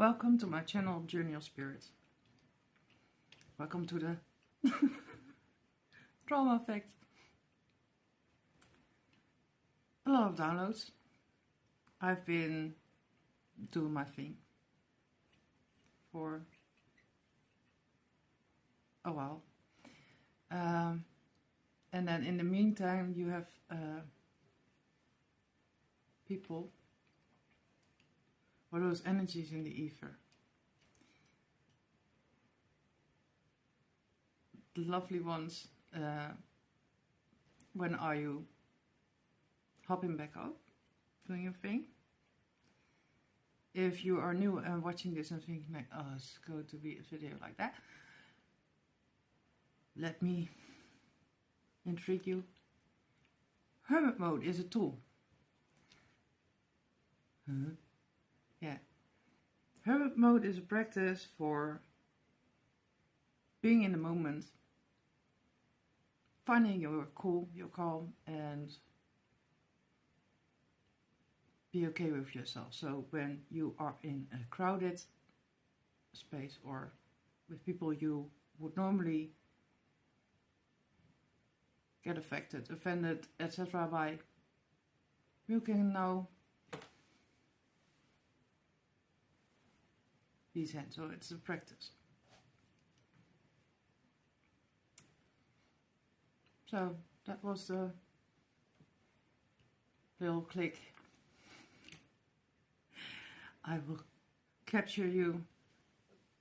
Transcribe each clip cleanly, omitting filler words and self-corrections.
Welcome to my channel, Journey of Spirit. Welcome to the trauma effect. A lot of downloads. I've been doing my thing for a while. And then in the meantime, you have people or those energies in the ether. The lovely ones, when are you hopping back up, doing your thing? If you are new and watching this and thinking like, oh, it's going to be a video like that, let me intrigue you. Hermit mode is a tool. Yeah. Hermit mode is a practice for being in the moment, finding your cool, your calm, and be okay with yourself. So when you are in a crowded space or with people you would normally get affected, offended, etc. by, you can now be zen. So it's a practice. So that was the little click. I will capture you,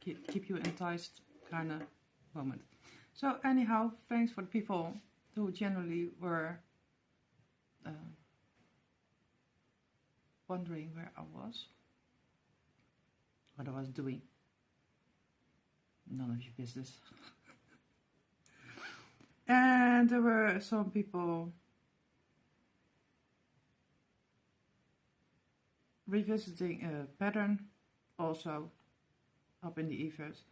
keep you enticed kind of moment. So anyhow, thanks for the people who generally were wondering where I was, what I was doing. None of your business. And there were some people revisiting a pattern, also up in the ethers.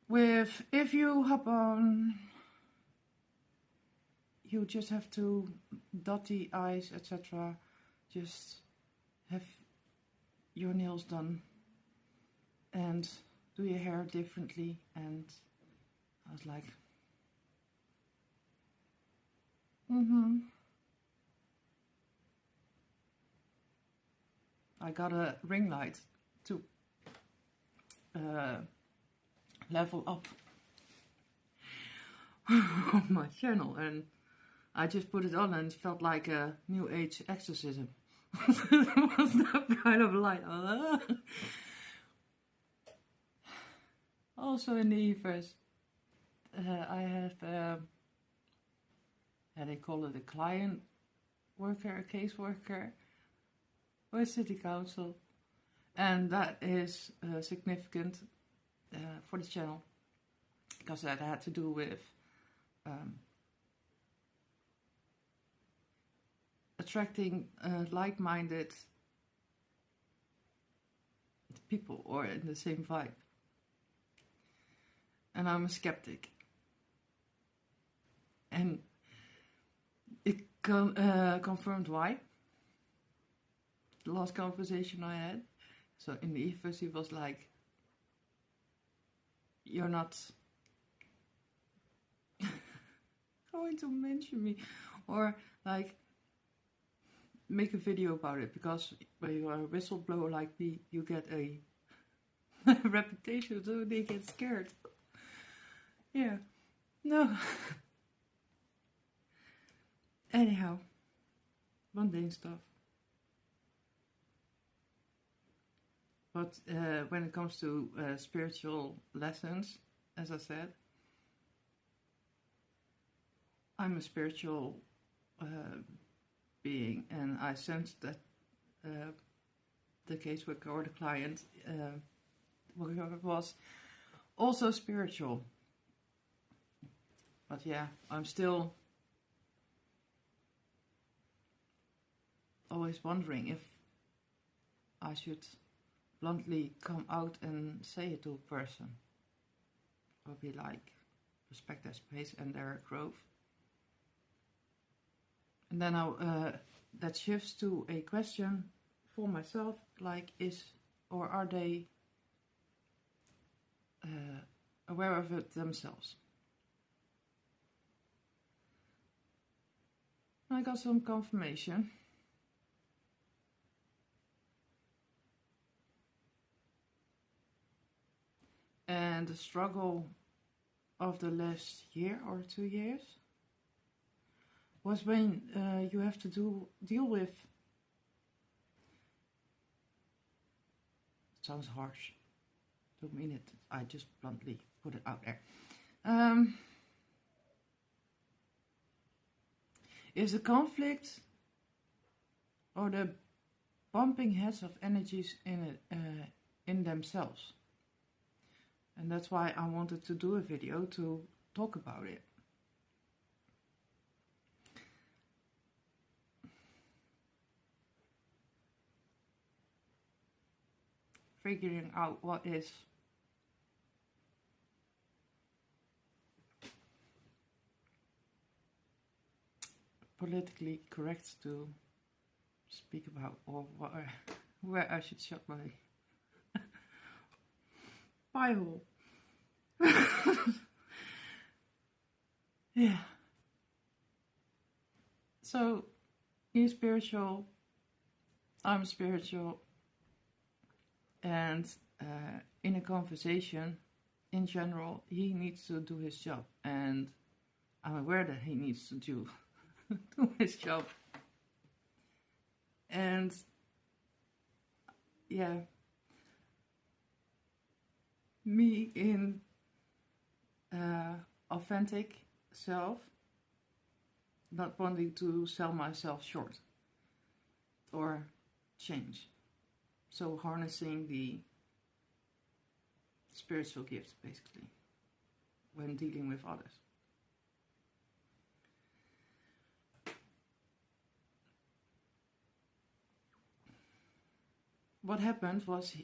With, if you hop on, you just have to dot the I's, etc. Just have your nails done and do your hair differently. And I was like, I got a ring light to level up on my channel, and I just put it on and it felt like a new age exorcism. It was that kind of light. Also in the ethers, I have, how they call it, a client worker, a case worker, or a city council. And that is significant for the channel, because that had to do with attracting like-minded people or in the same vibe. And I'm a skeptic. And it confirmed why. The last conversation I had. So in the ethers he was like, you're not going to mention me, or like make a video about it, because when you are a whistleblower like me, you get a reputation, so they get scared. Yeah, no. Anyhow, mondaine stuff. But when it comes to spiritual lessons, as I said, I'm a spiritual being, and I sensed that the caseworker or the client was also spiritual. But yeah, I'm still always wondering if I should bluntly come out and say it to a person, or be like, respect their space and their growth. And then that shifts to a question for myself, like, is or are they aware of it themselves? I got some confirmation. And the struggle of the last year or 2 years was when you have to deal with, it sounds harsh, don't mean it, I just bluntly put it out there, is the conflict or the bumping heads of energies in themselves. And that's why I wanted to do a video to talk about it. Figuring out what is politically correct to speak about, or where I should shut my pie hole. Yeah. So, he's spiritual, I'm spiritual, and in a conversation, in general, he needs to do his job, and I'm aware that he needs to do his job. And yeah, me in authentic self, not wanting to sell myself short or change. So harnessing the spiritual gifts, basically, when dealing with others. What happened was,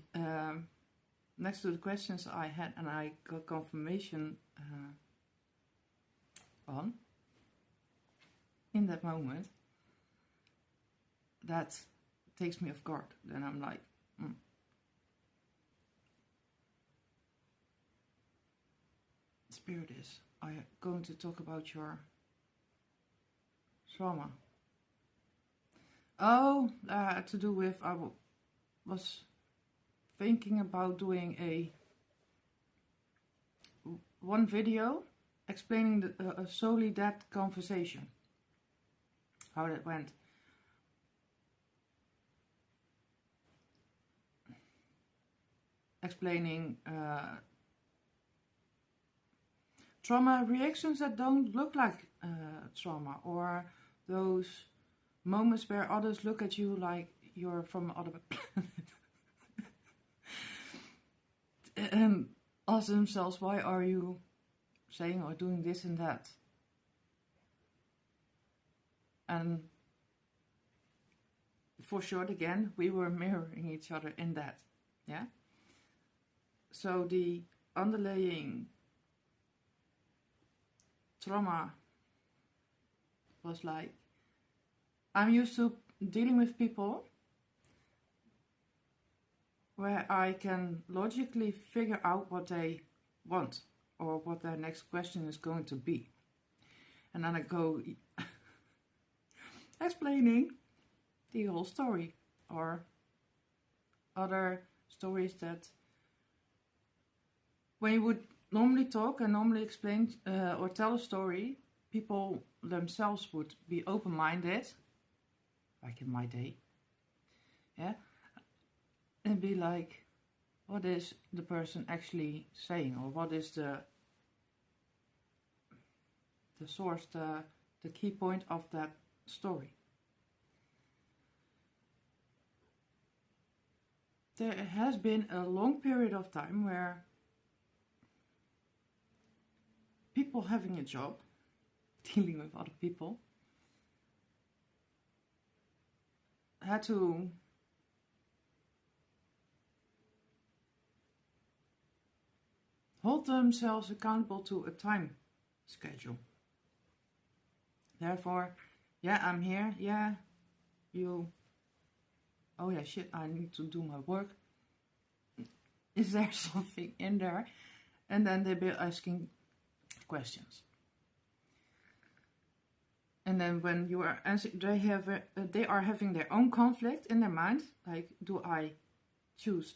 next to the questions I had, and I got confirmation on, in that moment, that takes me off guard. Then I'm like, Spirit is, I'm going to talk about your trauma. Oh, to do with, I was thinking about doing one video explaining solely that conversation, how that went. Explaining trauma reactions that don't look like trauma, or those moments where others look at you like you're from another planet and ask themselves, why are you saying or doing this and that? And for short, again, we were mirroring each other in that, yeah? So the underlying trauma was like, I'm used to dealing with people where I can logically figure out what they want or what their next question is going to be. And then I go explaining the whole story, or other stories that when you would normally talk and normally explain or tell a story, people themselves would be open-minded, like in my day, yeah, and be like, what is the person actually saying, or what is the source, the key point of that story. There has been a long period of time where people having a job, dealing with other people, had to hold themselves accountable to a time schedule. Therefore, yeah, I'm here, yeah, you, oh yeah, shit, I need to do my work. is there something in there? And then they'll be asking questions. And then when you are answering, they are having their own conflict in their mind. Like, do I choose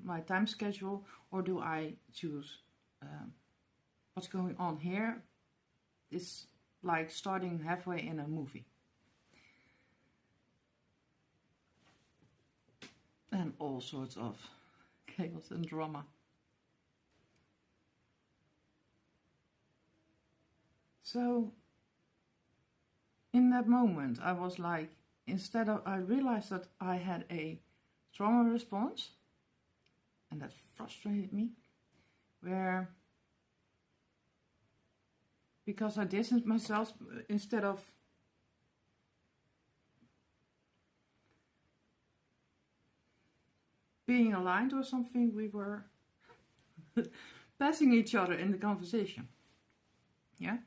my time schedule, or do I choose what's going on here? It's like starting halfway in a movie. And all sorts of chaos and drama. So, in that moment, I was like, I realized that I had a trauma response, and that frustrated me, because I distanced myself, instead of being aligned or something, we were passing each other in the conversation. Yeah?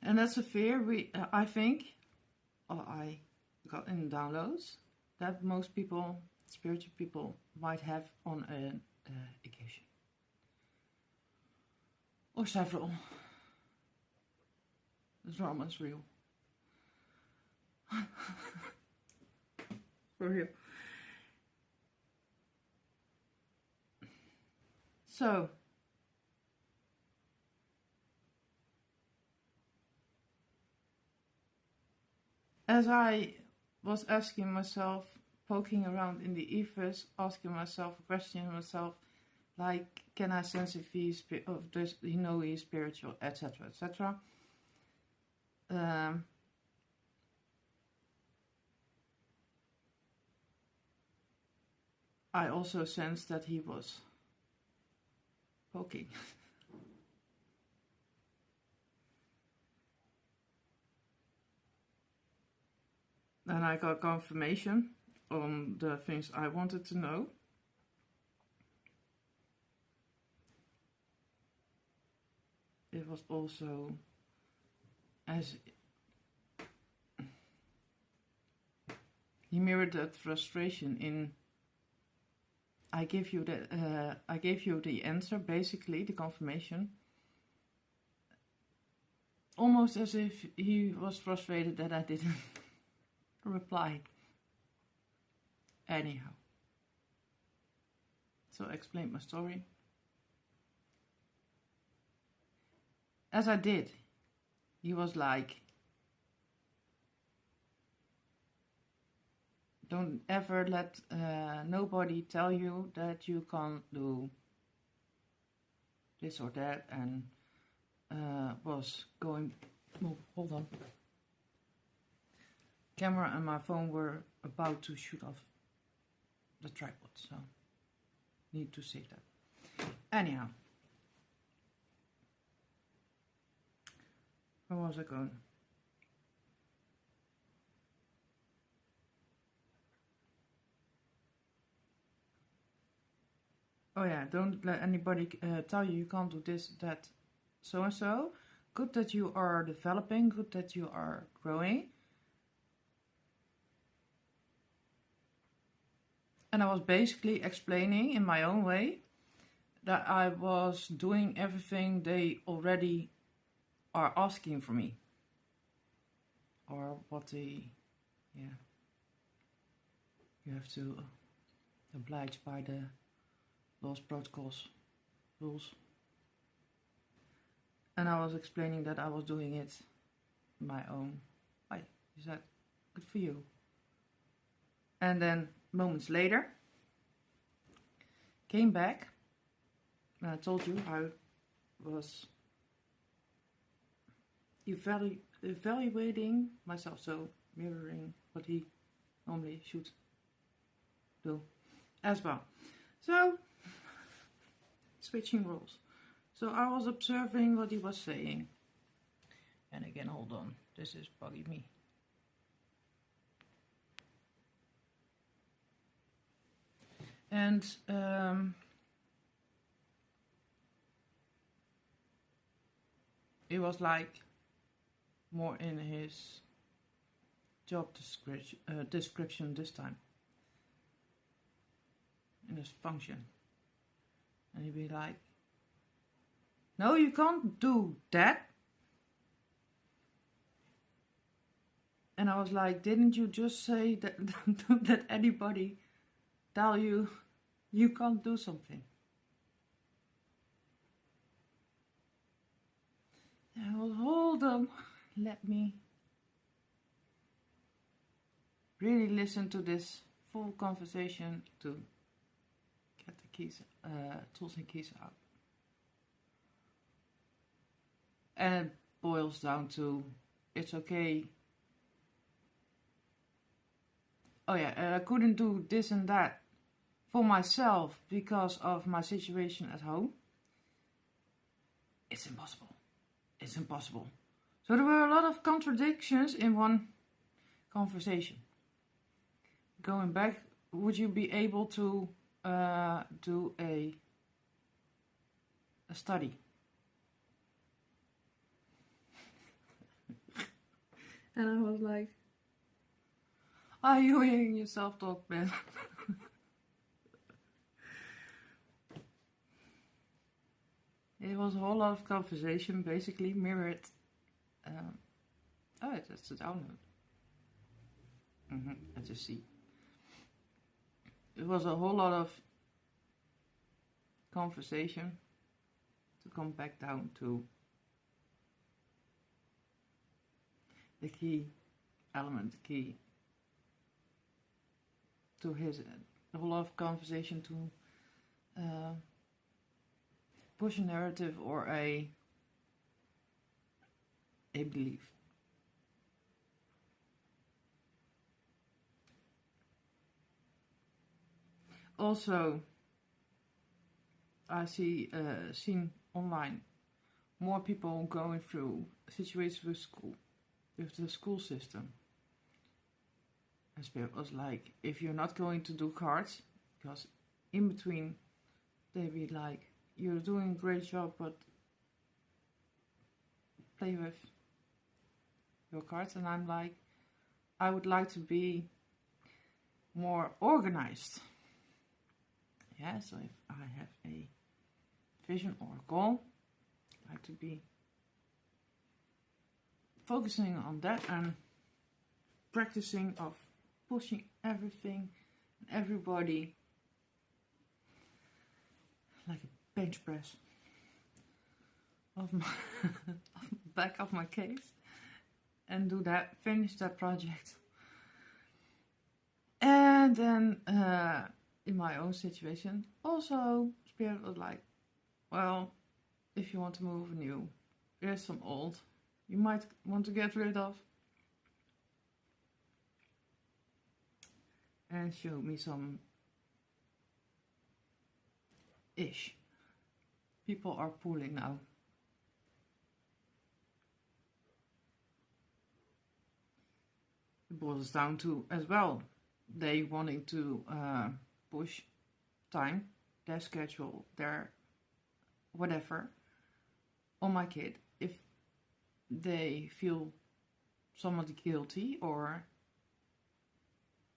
And that's a fear I think, or I got in downloads, that most people, spiritual people, might have on an occasion. Or several. The drama is real. For real. So, as I was asking myself, poking around in the ethers, asking myself, questioning myself, like, can I sense if he's spiritual, etc., etc. I also sensed that he was poking. And I got confirmation on the things I wanted to know. It was also as he mirrored that frustration in I gave you the answer, basically the confirmation, almost as if he was frustrated that I didn't reply. Anyhow, so I explained my story. As I did, he was like, don't ever let nobody tell you that you can't do this or that, and was going, oh, hold on. Camera and my phone were about to shoot off the tripod, so need to save that. Anyhow, where was I going? Oh yeah, don't let anybody tell you can't do this, that, so and so. Good that you are developing, good that you are growing. And I was basically explaining in my own way that I was doing everything they already are asking for me. Or what you have to oblige by the laws, protocols, rules. And I was explaining that I was doing it my own way. He said, good for you. And then moments later, came back, and I told you I was evaluating myself, so mirroring what he normally should do as well. So, switching roles. So I was observing what he was saying. And again, hold on, this is bugging me. And it was like more in his job description this time. In this function. And you'd be like, no, you can't do that. And I was like, didn't you just say that that anybody tell you you can't do something? And I was, hold on, let me really listen to this full conversation to get the keys, tools and keys out. And it boils down to, it's okay. Oh yeah, I couldn't do this and that for myself because of my situation at home. It's impossible. It's impossible. So there were a lot of contradictions in one conversation. Going back, would you be able to do a study? And I was like, are you hearing yourself talk, man? It was a whole lot of conversation, basically mirrored. Oh, that's the download. I just see. It was a whole lot of conversation to come back down to the key element, the key to his, a whole lot of conversation to push a narrative or a belief. Also, I seen online more people going through situations with the school system. And Spirit was like, if you're not going to do cards, because in between they be like, you're doing a great job, but play with your cards. And I'm like, I would like to be more organized. Yeah, so if I have a vision or a goal, I like to be focusing on that and practicing of pushing everything and everybody like a bench press of my back of my case and do that, finish that project. And then in my own situation, also Spirit was like, well, if you want to move new, there's some old you might want to get rid of. And show me some ish. People are pulling now. It boils down to as well, they wanting to push time, their schedule, their whatever on my kid. If they feel somewhat guilty or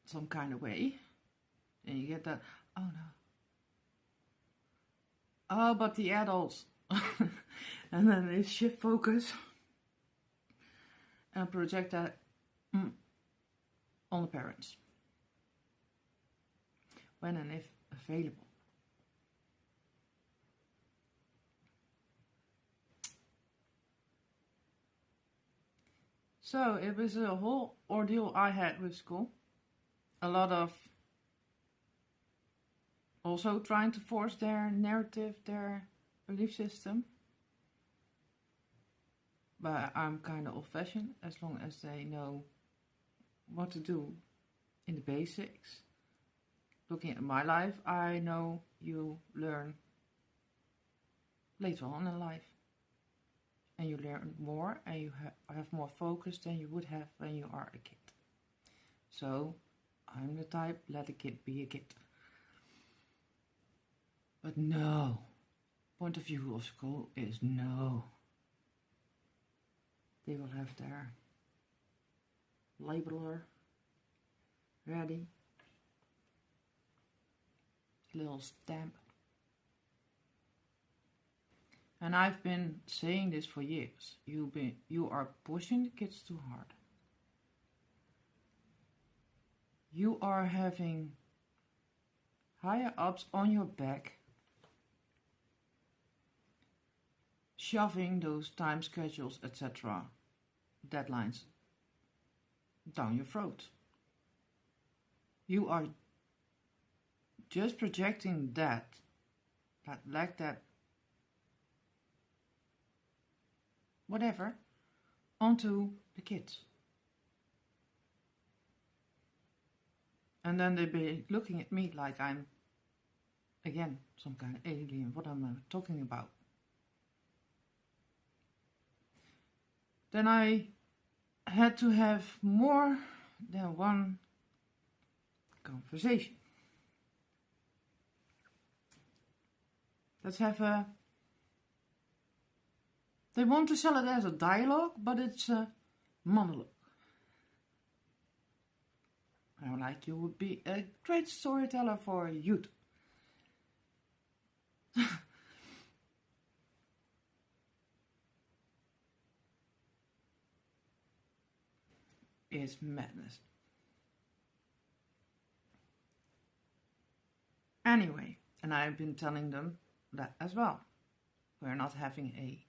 some kind of way, and you get that, oh no, oh, but the adults. And then they shift focus and project that on the parents when and if available. So it was a whole ordeal I had with school. A lot of also trying to force their narrative, their belief system. But I'm kind of old-fashioned, as long as they know what to do in the basics. Looking at my life, I know you learn later on in life. And you learn more and you have more focus than you would have when you are a kid. So I'm the type, let a kid be a kid. But no, point of view of school is no. They will have their labeler ready. Little stamp. And I've been saying this for years. You are pushing the kids too hard. You are having higher ups on your back, shoving those time schedules, etc., deadlines down your throat. You are just projecting that whatever onto the kids. And then they be looking at me like I'm, again, some kind of alien. What am I talking about? Then I had to have more than one conversation. Let's have a... They want to sell it as a dialogue, but it's a monologue. I'm like, you would be a great storyteller for youth. It's madness. Anyway, and I've been telling them that as well. We're not having a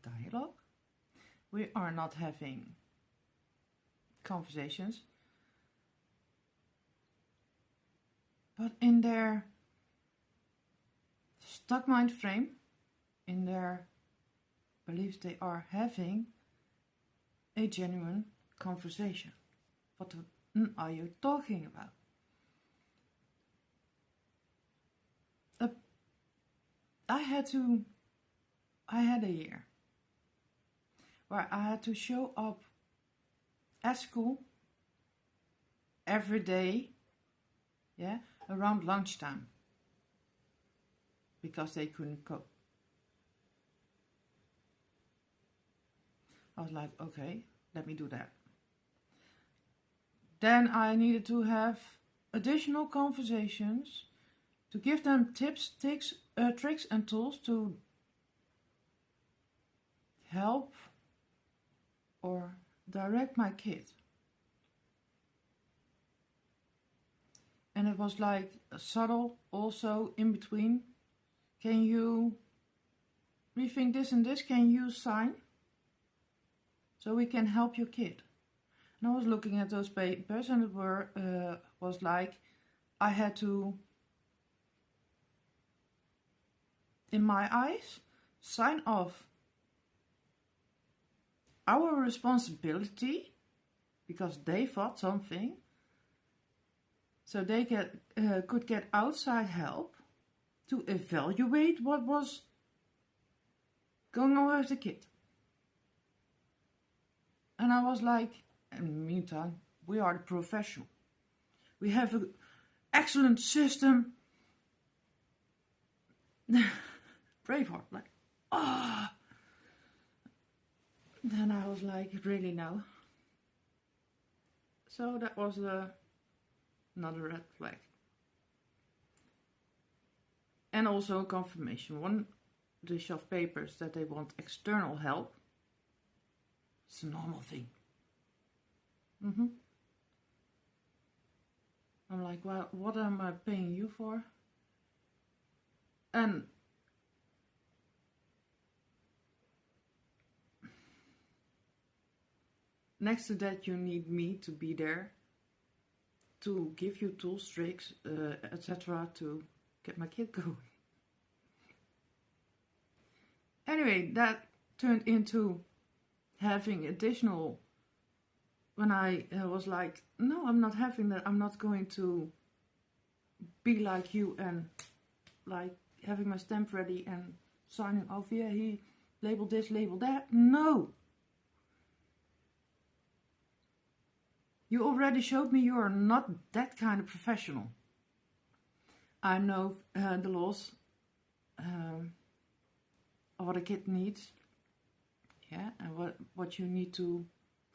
dialogue. We are not having conversations. But in their stuck mind frame, in their beliefs, they are having a genuine conversation. What are you talking about? I had a year where I had to show up at school every day, around lunchtime, because they couldn't cope. I was like, okay, let me do that. Then I needed to have additional conversations to give them tips, tricks and tools to help or direct my kid. And it was like subtle also in between. Can you rethink this and this? Can you sign? So we can help your kid. And I was looking at those papers and it was like I had to, in my eyes, sign off our responsibility because they thought something, so they could get outside help to evaluate what was going on with the kid. And I was like, in the meantime, we are the professional. We have an excellent system. Braveheart, like, ah. Then I was like, really now? So that was another red flag. And also confirmation. One dish of papers that they want external help. It's a normal thing. I'm like, well, what am I paying you for? And next to that, you need me to be there to give you tools, tricks, etc. to get my kid going. Anyway, that turned into having additional, when I was like, no, I'm not having that. I'm not going to be like you and like having my stamp ready and signing off. Yeah, he labeled this, labeled that. No. You already showed me you are not that kind of professional. I know the laws of what a kid needs. Yeah, and what you need to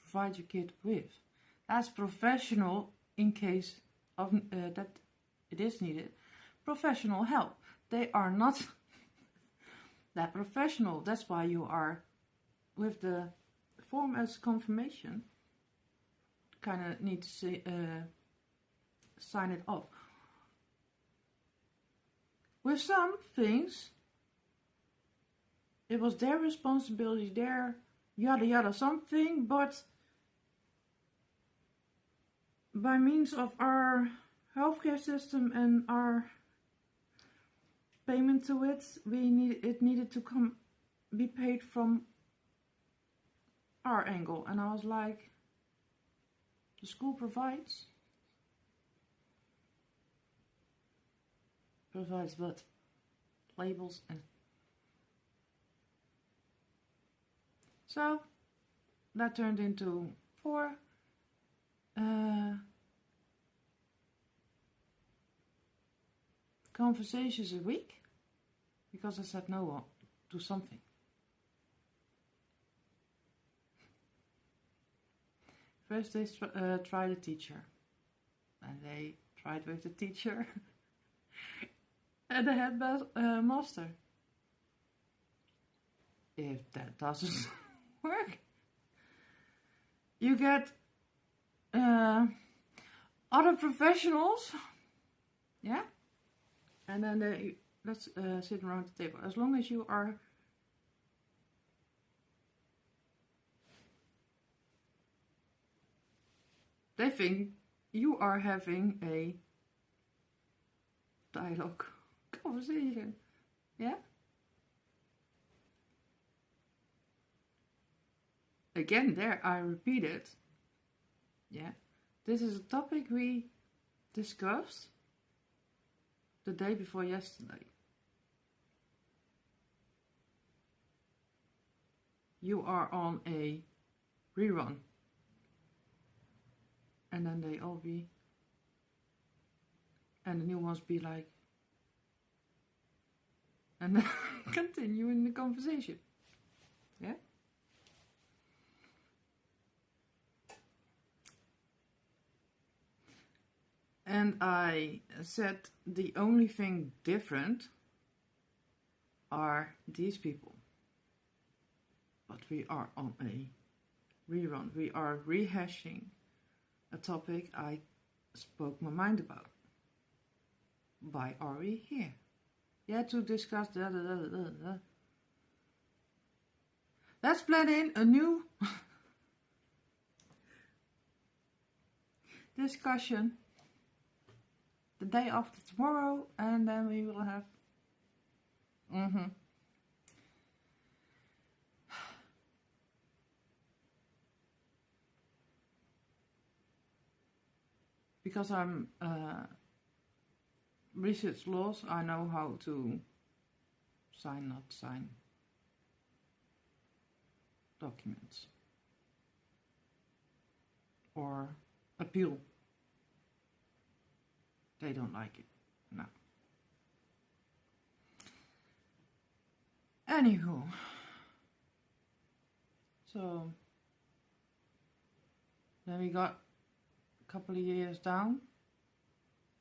provide your kid with. as professional in case of that it is needed. Professional help. They are not that professional. That's why you are with the form as confirmation. Kind of need to say, sign it off. With some things, it was their responsibility, their yada yada something, but by means of our healthcare system and our payment to it, it needed to be paid from our angle. And I was like, the school provides what? Labels and so that turned into 4 conversations a week because I said no to something. First they tried a teacher, and they tried with the teacher and the headmaster. If that doesn't work, you get other professionals, yeah, and then let's sit around the table. As long as you are they think you are having a dialogue conversation, yeah. Again, there I repeat it. Yeah, this is a topic we discussed the day before yesterday. You are on a rerun. And then they all be, and the new ones be like, and then continuing the conversation. Yeah? And I said the only thing different are these people. But we are on a rerun. We are rehashing a topic I spoke my mind about. Why are we here? Yeah, to discuss Let's plan in a new discussion the day after tomorrow, and then we will have because I'm research laws, I know how to sign, not sign documents or appeal. They don't like it. No. Anywho, so then we got a couple of years down,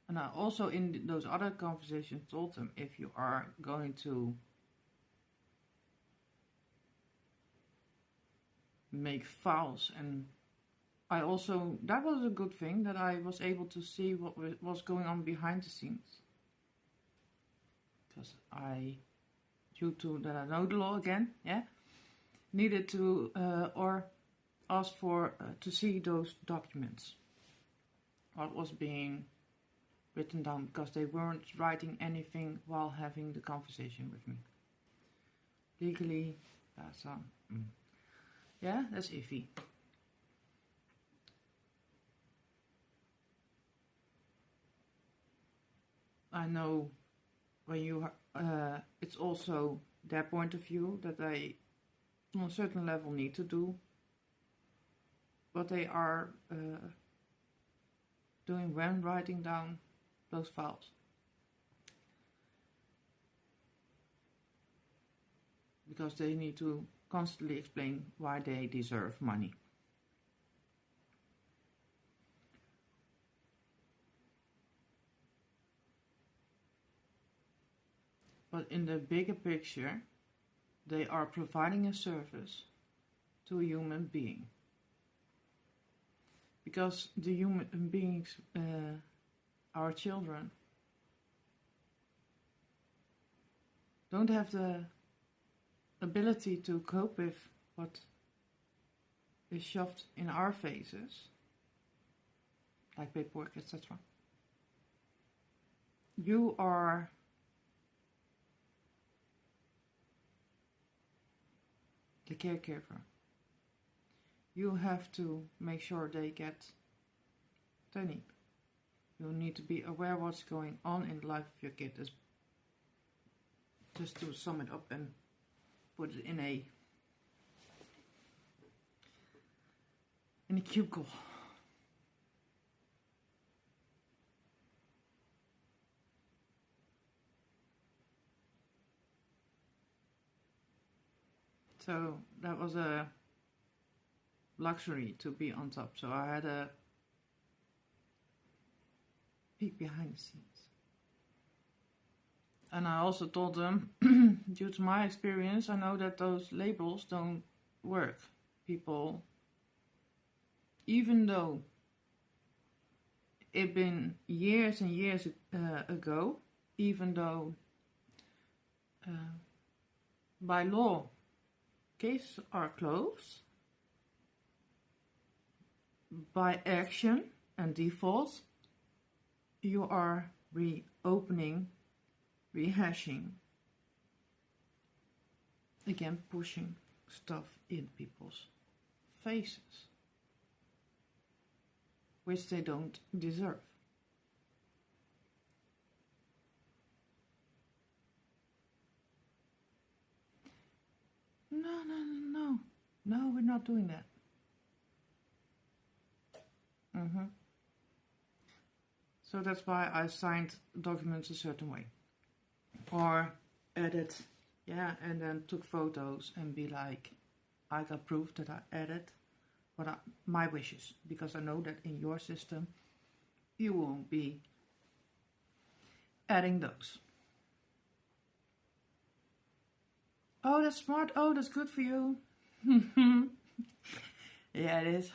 and I also in those other conversations told them, if you are going to make files, and I also, that was a good thing that I was able to see what was going on behind the scenes, because I, due to that I know the law again, yeah, needed to or ask for to see those documents, what was being written down, because they weren't writing anything while having the conversation with me. Legally, that's yeah, that's iffy. I know when you it's also their point of view that they on a certain level need to do what they are doing when writing down those files. Because they need to constantly explain why they deserve money. but in the bigger picture, they are providing a service to a human being. Because the human beings, our children, don't have the ability to cope with what is shoved in our faces, like paperwork, etc. You are the caregiver. You have to make sure they get what they need. You need to be aware what's going on in the life of your kid. Just to sum it up and put it in a cubicle. So that was a luxury to be on top. So I had a peek behind the scenes. And I also told them, due to my experience, I know that those labels don't work. People, even though it been years and years ago, even though by law cases are closed, by action and default, you are reopening, rehashing, again pushing stuff in people's faces, which they don't deserve. No, we're not doing that. So that's why I signed documents a certain way. Or edit, and then took photos and be like, I got proof that I edit my wishes. Because I know that in your system, you won't be adding those. Oh, that's smart. Oh, that's good for you. Yeah, it is.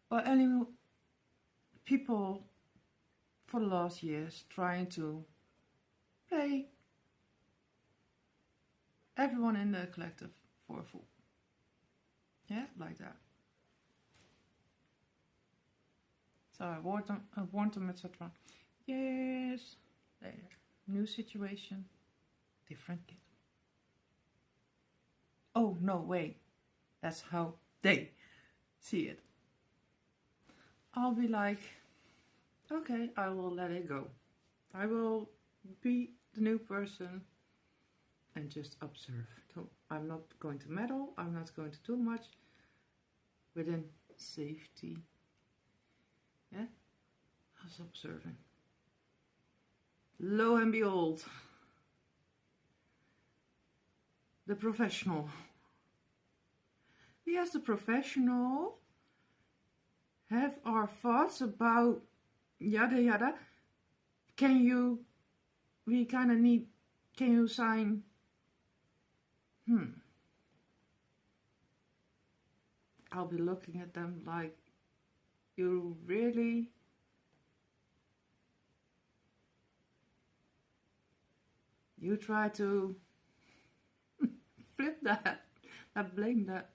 Well, anyway, people for the last years trying to play everyone in the collective for a fool. Yeah, like that. So I warned them, etc. Years later, new situation, different kid. Oh, no, wait. That's how they see it. I'll be like, okay, I will let it go. I will be the new person and just observe. So I'm not going to meddle. I'm not going to do much within safety. Yeah, I was observing. Lo and behold, the professional. We as the professional have our thoughts about yada yada. Can you sign? I'll be looking at them like, you really? You try to flip that, blame that.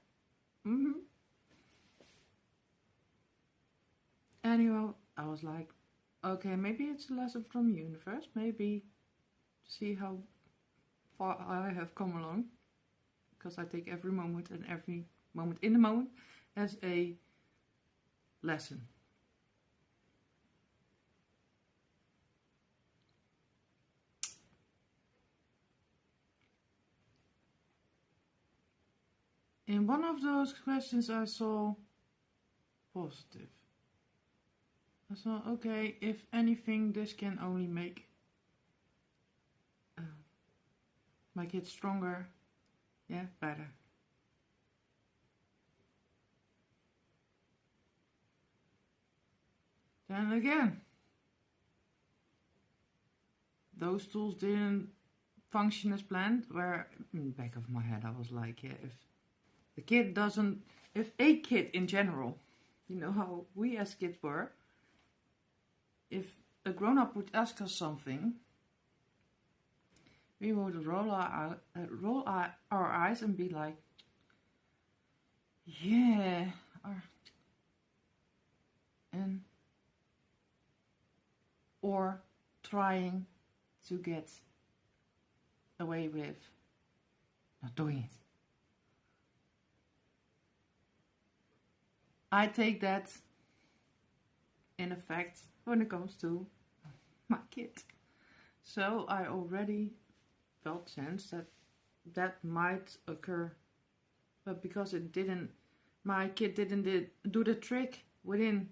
Anyway, I was like, okay, maybe it's a lesson from the universe. Maybe see how far I have come along. Because I take every moment and every moment in the moment as a lesson. In one of those questions I saw positive. I saw, okay, if anything, this can only make my kids stronger, better. Then again, those tools didn't function as planned, where in the back of my head I was like, yeah, if a kid in general, you know how we as kids were, if a grown-up would ask us something, we would roll our eyes and be like, yeah, or trying to get away with not doing it. I take that in effect when it comes to my kid. So I already felt sense that might occur, but because my kid didn't do the trick within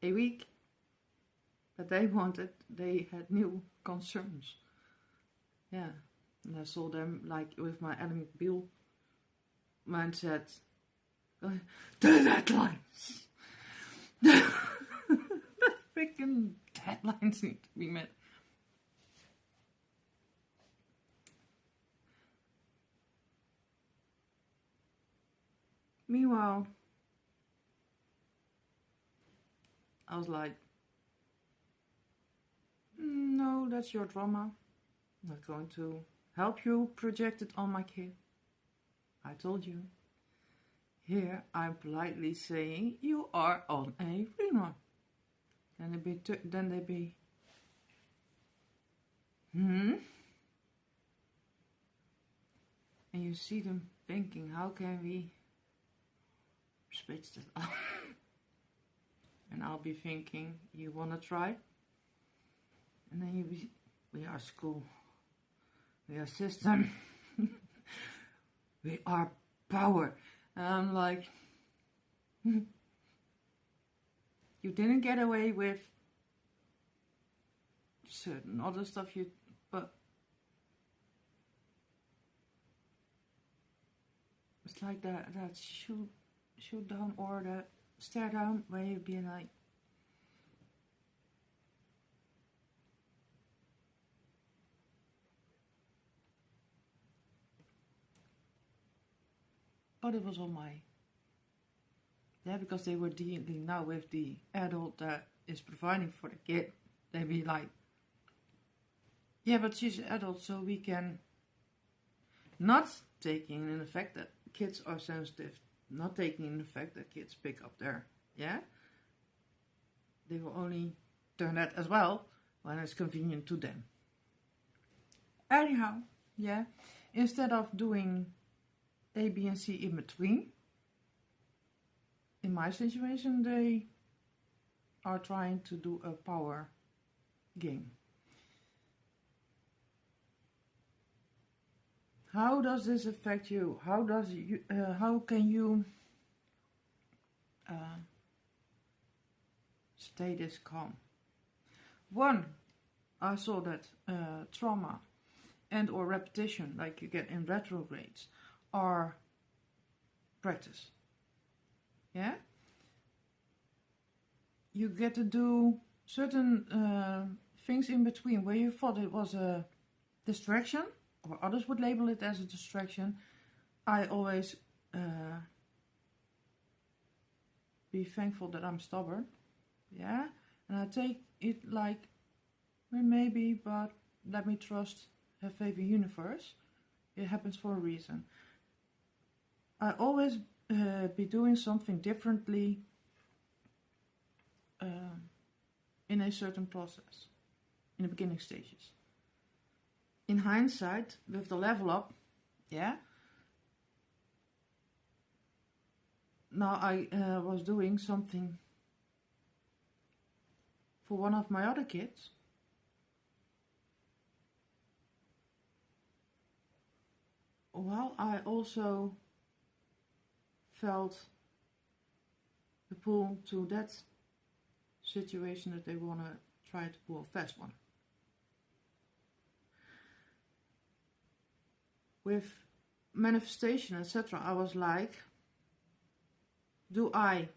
a week that they wanted, they had new concerns. Yeah, and I saw them like with my Ellen Bill mindset. The deadlines! The freaking deadlines need to be met. Meanwhile, I was like, no, that's your drama. I'm not going to help you project it on my kid. I told you. Here I'm politely saying you are on a green one. Then they be, And you see them thinking, how can we switch that up? And I'll be thinking, you wanna try? And then you be, we are school, we are system, we are power. And I'm like, you didn't get away with certain other stuff, but it's like that shoot down or that stare down where you be like, but it was on my, because they were dealing now with the adult that is providing for the kid. They be like, yeah, but she's an adult, so we can, not taking in the fact that kids are sensitive, not taking in the fact that kids pick up their, they will only turn that as well when it's convenient to them. Anyhow, instead of doing A, B, and C in between, in my situation, they are trying to do a power game. How does this affect you? How can you stay this calm? One, I saw that trauma and or repetition, like you get in retrogrades, are practice. Yeah? You get to do certain things in between where you thought it was a distraction, or others would label it as a distraction. I always be thankful that I'm stubborn. Yeah? And I take it like, well, maybe, but let me trust, have faith in the universe. It happens for a reason. I always be doing something differently in a certain process, in the beginning stages. In hindsight, with the level up, now I was doing something for one of my other kids. Well, I also felt the pull to that situation that they want to try to pull a fast one. With manifestation, etc., I was like, do I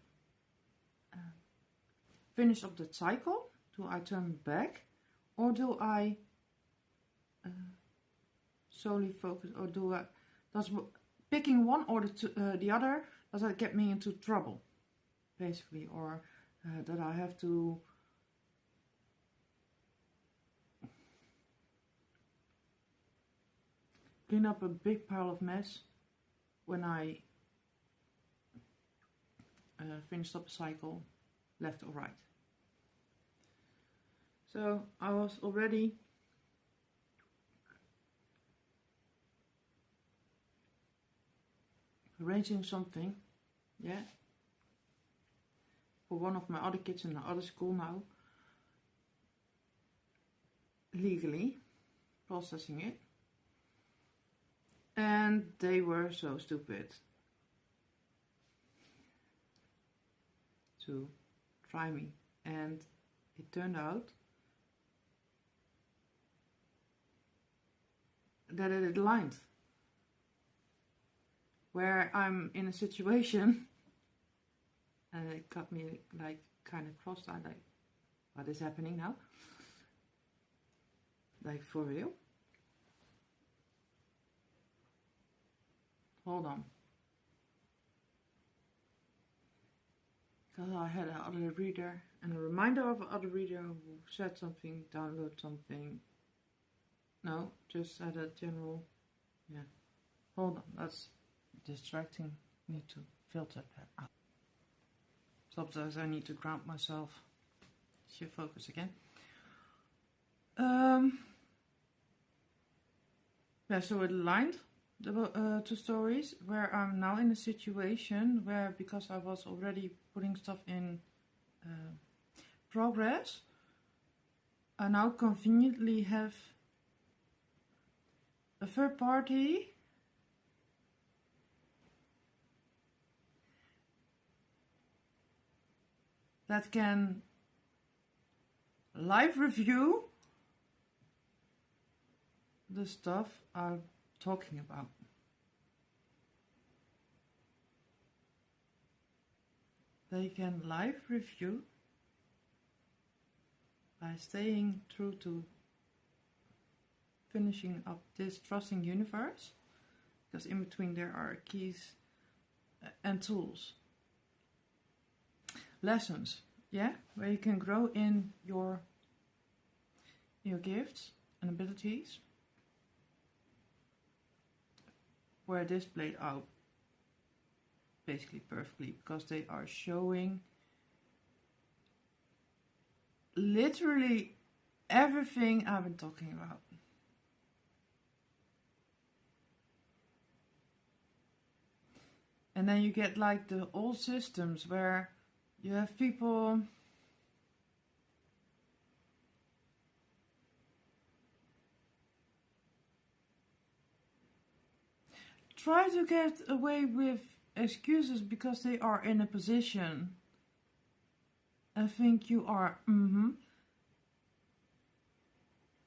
finish up that cycle? Do I turn back? Or do I solely focus, or does picking one or the other, does that get me into trouble, basically, or that I have to clean up a big pile of mess when I finished up a cycle, left or right. So I was already arranging something, yeah, for one of my other kids in the other school now, legally processing it, and they were so stupid to try me, and it turned out that it aligned, where I'm in a situation and it got me like kind of cross-eyed, like, what is happening now? Like, for real? Hold on. Because I had another reader and a reminder of another reader who said something, download something. No, just said a general, yeah. Hold on, that's distracting. Need to filter that out. Sometimes I need to ground myself. Shift focus again. Yeah, so it aligned the two stories, where I'm now in a situation where, because I was already putting stuff in progress, I now conveniently have a third party that can live review the stuff I'm talking about. They can live review by staying true to finishing up this trusting universe, because in between there are keys and tools, lessons, yeah, where you can grow in your gifts and abilities, where this played out basically perfectly, because they are showing literally everything I've been talking about. And then you get like the old systems where you have people try to get away with excuses because they are in a position and think you are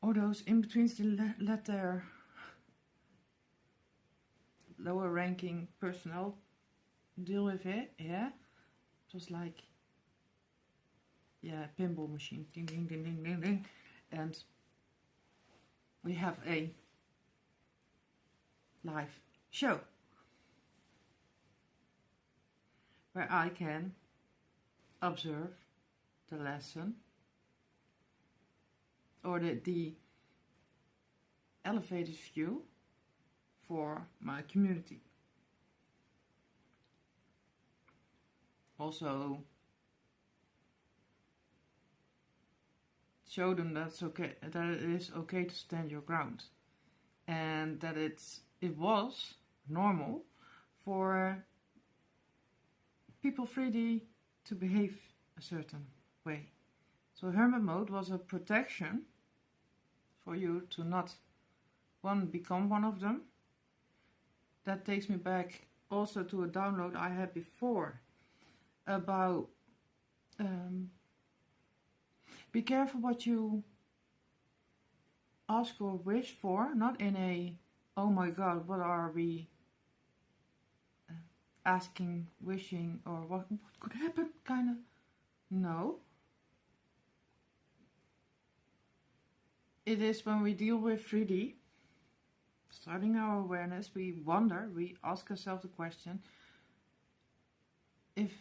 or those in-betweens, they let their lower ranking personnel deal with it, yeah. Just like, yeah, pinball machine, ding ding ding ding ding ding, and we have a live show where I can observe the lesson or the elevated view for my community. Also show them that's okay, that it is okay to stand your ground, and that it was normal for people freely to behave a certain way. So hermit mode was a protection for you to not become one of them. That takes me back also to a download I had before about be careful what you ask or wish for, not in a oh my god, what are we asking, wishing, or what could happen kind of. No. it is when we deal with 3D, starting our awareness, we wonder, we ask ourselves the question, if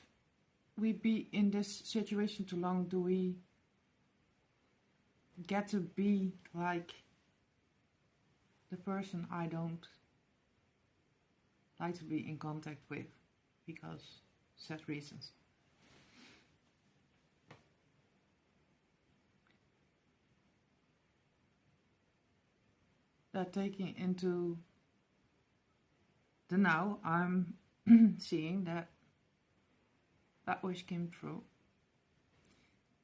we be in this situation too long, do we get to be like the person I don't like to be in contact with because set reasons? That taking into the now, I'm seeing that wish came true.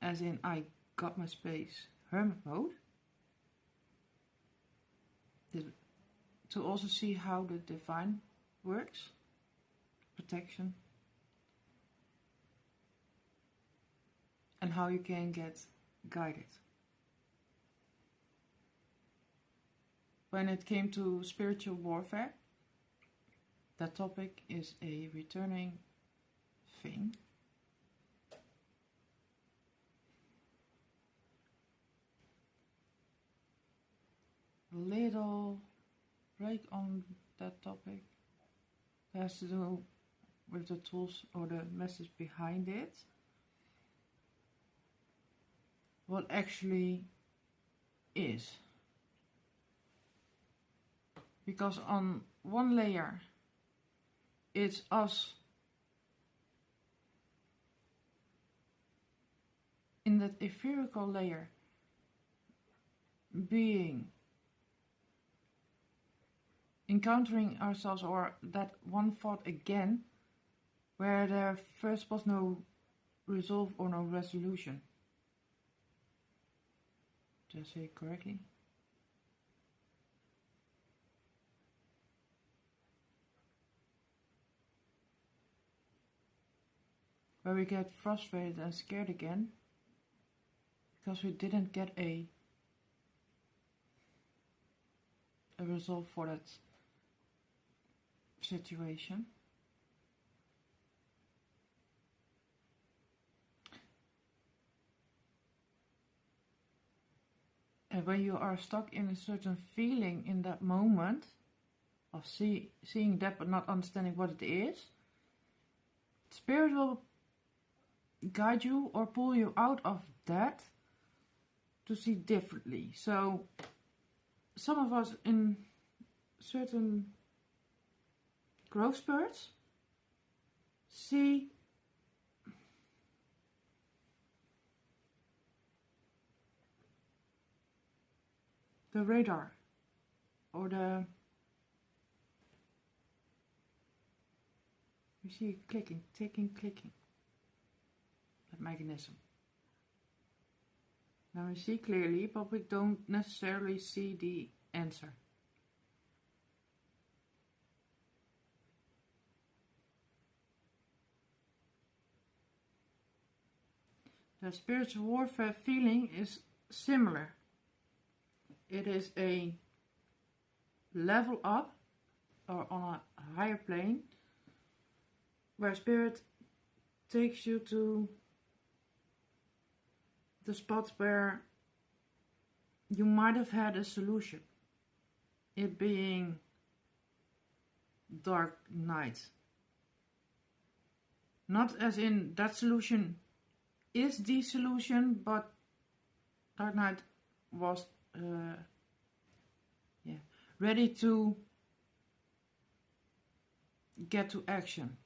As in, I got my space, hermit mode. To also see how the divine works, protection, and how you can get guided. When it came to spiritual warfare, that topic is a returning thing. A little break on that topic. It has to do with the tools or the message behind it. What actually is. Because on one layer, it's us in that etherical layer being encountering ourselves, or that one thought again where there first was no resolve or no resolution. Did I say it correctly? Where we get frustrated and scared again because we didn't get a resolve for that situation. And when you are stuck in a certain feeling in that moment of seeing that but not understanding what it is, Spirit will guide you or pull you out of that to see differently. So some of us in certain growth spurts see the radar or you see it clicking, ticking, clicking, that mechanism. Now we see clearly, but we don't necessarily see the answer. The spiritual warfare feeling is similar. It is a level up or on a higher plane where Spirit takes you to the spots where you might have had a solution. It being dark night. Not as in that solution is the solution, but dark night was ready to get to action.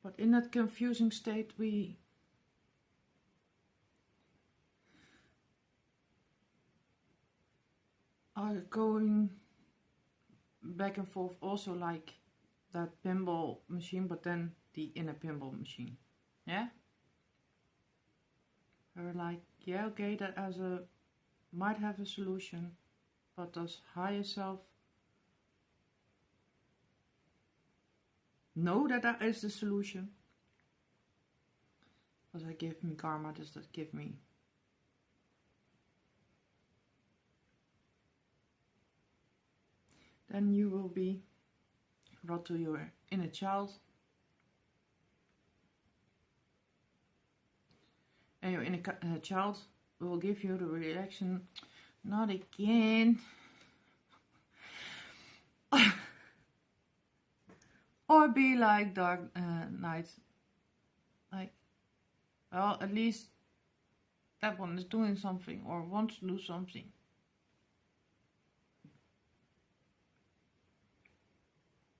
But in that confusing state, we are going back and forth, also like that pinball machine, but then the inner pinball machine. Yeah? We're like, yeah, okay, that might have a solution, but does higher self know that is the solution? Does that give me karma? Does that give me then you will be brought to your inner child and your inner child will give you the reaction, not again. Or be like Dark Knight, like, well, at least that one is doing something or wants to do something.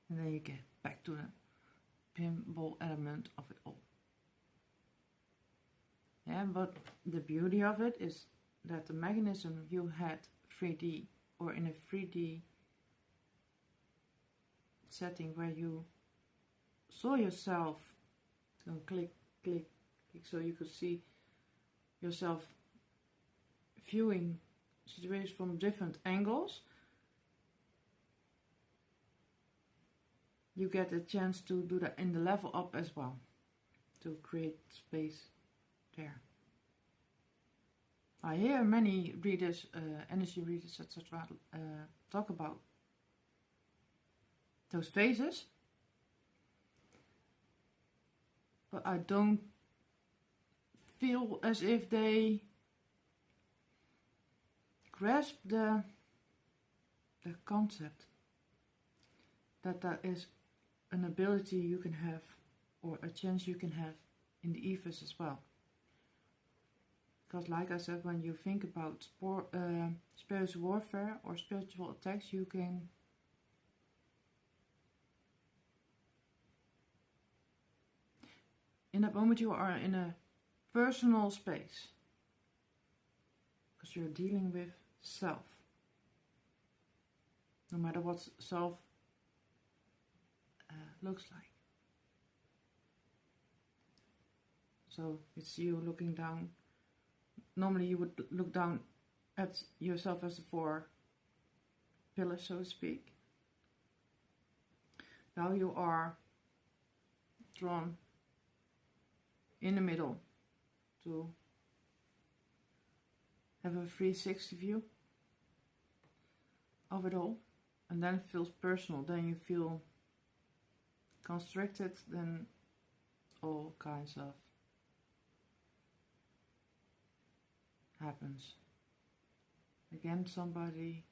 And then you get back to the pinball element of it all. Yeah, but the beauty of it is that the mechanism you had 3D or in a 3D setting where you saw yourself go click, click, click, so you could see yourself viewing situations from different angles. You get a chance to do that in the level up as well, to create space there. I hear many readers, energy readers, etc., talk about those phases, but I don't feel as if they grasp the concept that is an ability you can have or a chance you can have in the ethers as well. Because like I said, when you think about spiritual warfare or spiritual attacks, you can in that moment you are in a personal space, because you're dealing with self, no matter what self looks like. So it's you looking down. Normally you would look down at yourself as the 4 pillars, so to speak. Now you are drawn in the middle to have a 360 view of it all, and then it feels personal. Then you feel constricted, then all kinds of happens. Again, somebody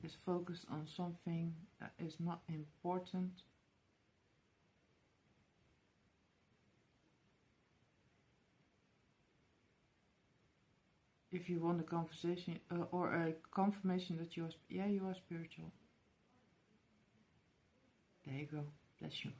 is focused on something that is not important. If you want a conversation or a confirmation that you are spiritual. There you go. Bless you.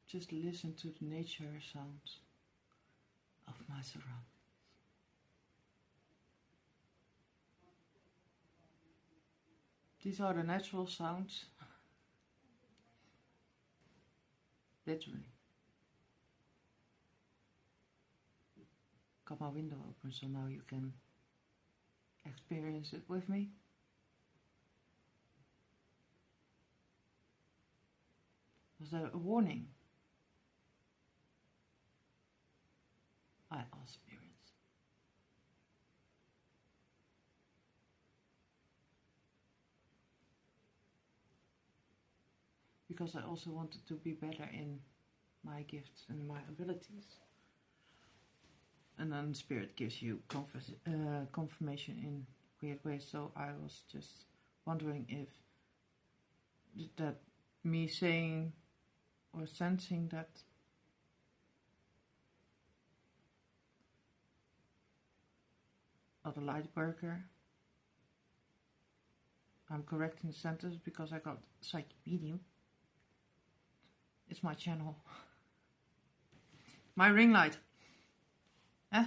Just listen to the nature sounds of my surroundings. These are the natural sounds. Literally. Got my window open so now you can experience it with me. Was there a warning? I asked spirits. Because I also wanted to be better in my gifts and my abilities. And then Spirit gives you confirmation in weird ways. So I was just wondering if that me saying or sensing that other light worker, I'm correcting the sentence because I got psychic medium. It's my channel. My ring light. Eh?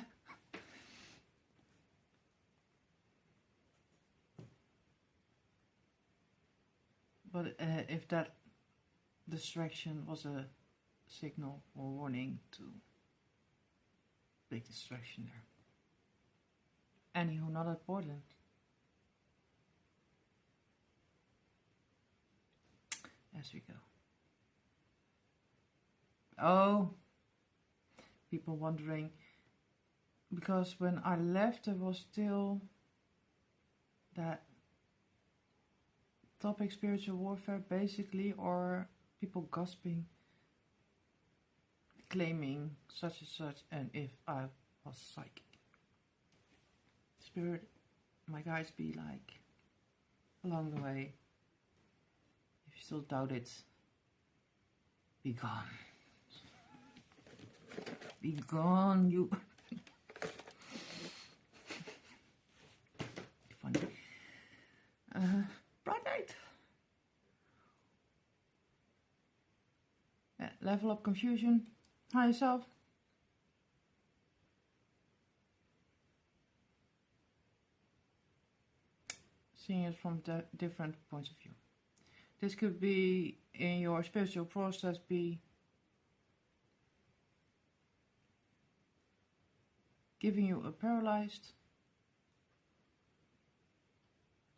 But if that distraction was a signal or warning to big distraction there. Anywho, not important. As we go. Oh, people wondering because when I left there was still that topic spiritual warfare basically, or people gossiping, claiming such and such, and if I was psychic. Spirit, my guides be like, along the way, if you still doubt it, be gone. Be gone, you. Funny. Bright light. Yeah, level up confusion. Higher self. Seeing it from different points of view. This could be in your spiritual process, be giving you a paralyzed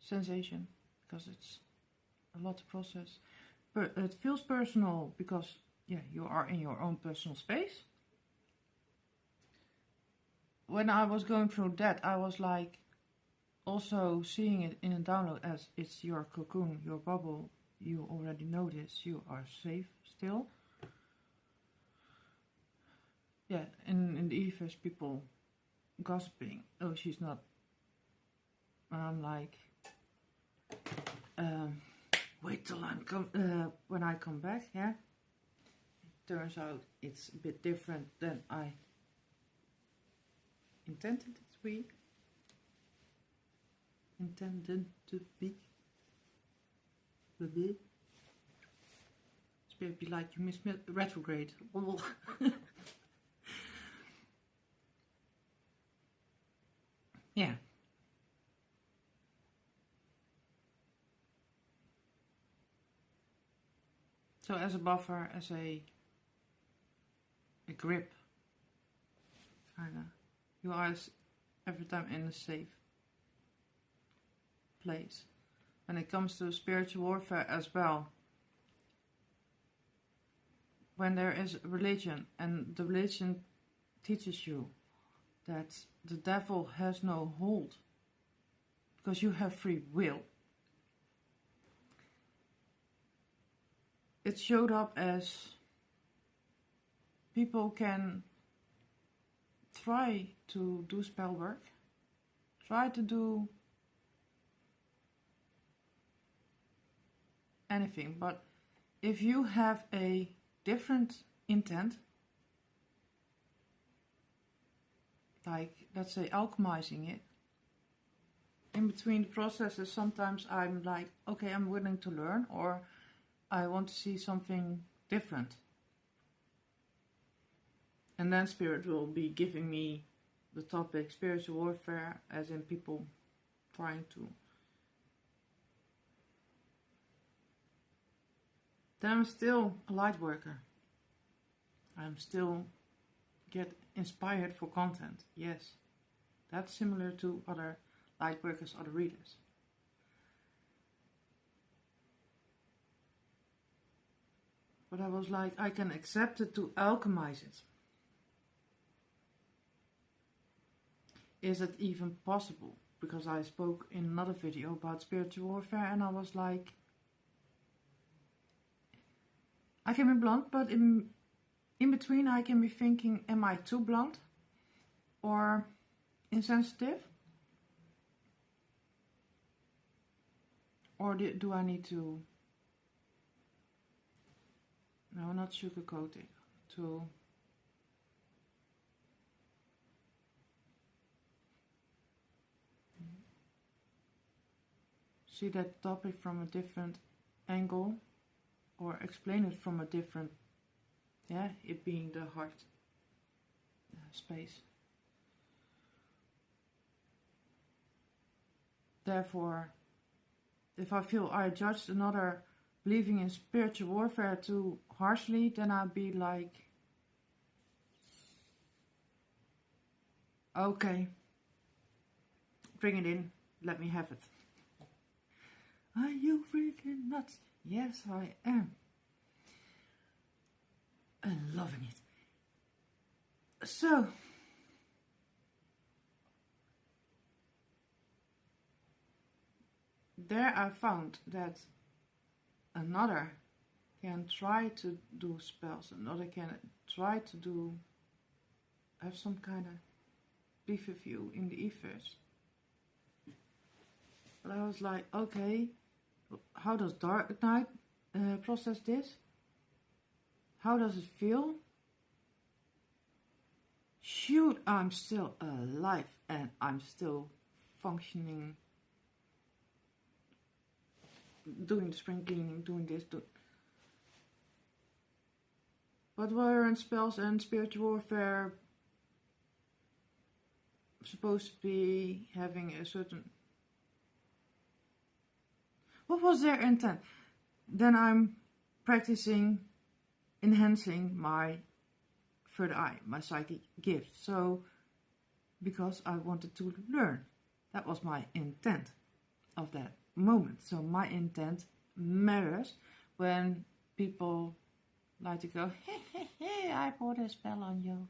sensation, because it's a lot to process. But it feels personal because, yeah, you are in your own personal space. When I was going through that, I was like also seeing it in a download as it's your cocoon, your bubble. You already know this. You are safe still. Yeah, in the ethers, people gossiping. Oh, she's not. And I'm like, wait till when I come back. Yeah. It turns out it's a bit different than I intended it to be. Intended to be. Spirit be like, you miss retrograde. Yeah. So as a buffer, as a grip, kinda, you are every time in a safe place. When it comes to spiritual warfare as well, when there is religion and the religion teaches you that the devil has no hold because you have free will, it showed up as people can try to do spell work, try to do anything, but if you have a different intent, like let's say alchemizing it, in between the processes sometimes I'm like, okay, I'm willing to learn, or I want to see something different, and then Spirit will be giving me the topic spiritual warfare, as in people trying to. Then I'm still a light worker. I'm still get inspired for content. Yes, that's similar to other light workers, other readers. But I was like, I can accept it to alchemize it. Is it even possible? Because I spoke in another video about spiritual warfare, and I was like, I can be blunt, but in between I can be thinking, am I too blunt or insensitive? Or do I need to, no, not sugarcoat it, to see that topic from a different angle, or explain it from a different, yeah, it being the heart space. Therefore, if I feel I judged another believing in spiritual warfare too harshly, then I'd be like, okay, bring it in, let me have it. Are you freaking nuts? Yes, I am. And loving it. So, there I found that another can try to do spells, another can try to have some kind of beef with you in the ethers. But I was like, okay, how does Dark Knight process this? How does it feel? Shoot, I'm still alive and I'm still functioning, doing the spring cleaning, doing this. But weren't spells and spiritual warfare supposed to be having a certain... What was their intent? Then I'm practicing enhancing my third eye, my psychic gift. So, because I wanted to learn. That was my intent of that moment. So my intent matters when people like to go, hey, I put a spell on you.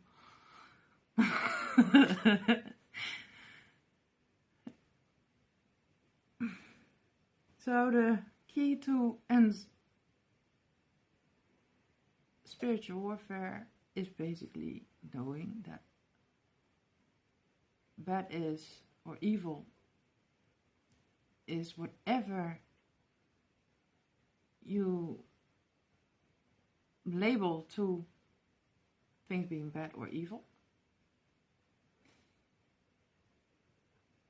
So the key to end spiritual warfare is basically knowing that bad is, or evil is, whatever you label to things being bad or evil.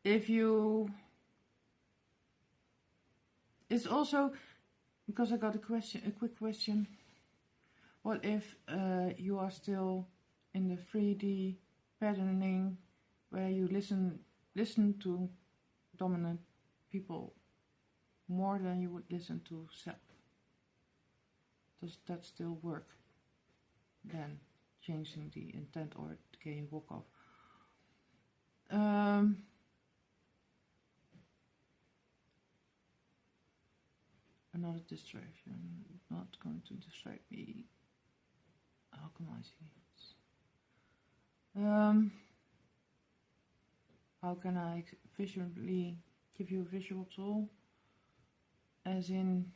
If you... It's also, because I got a quick question. What if you are still in the 3D patterning where you listen to dominant people more than you would listen to self? Does that still work? Then changing the intent or getting walk off. Another distraction, not going to distract me. How can I see it? How can I visually give you a visual tool? As in,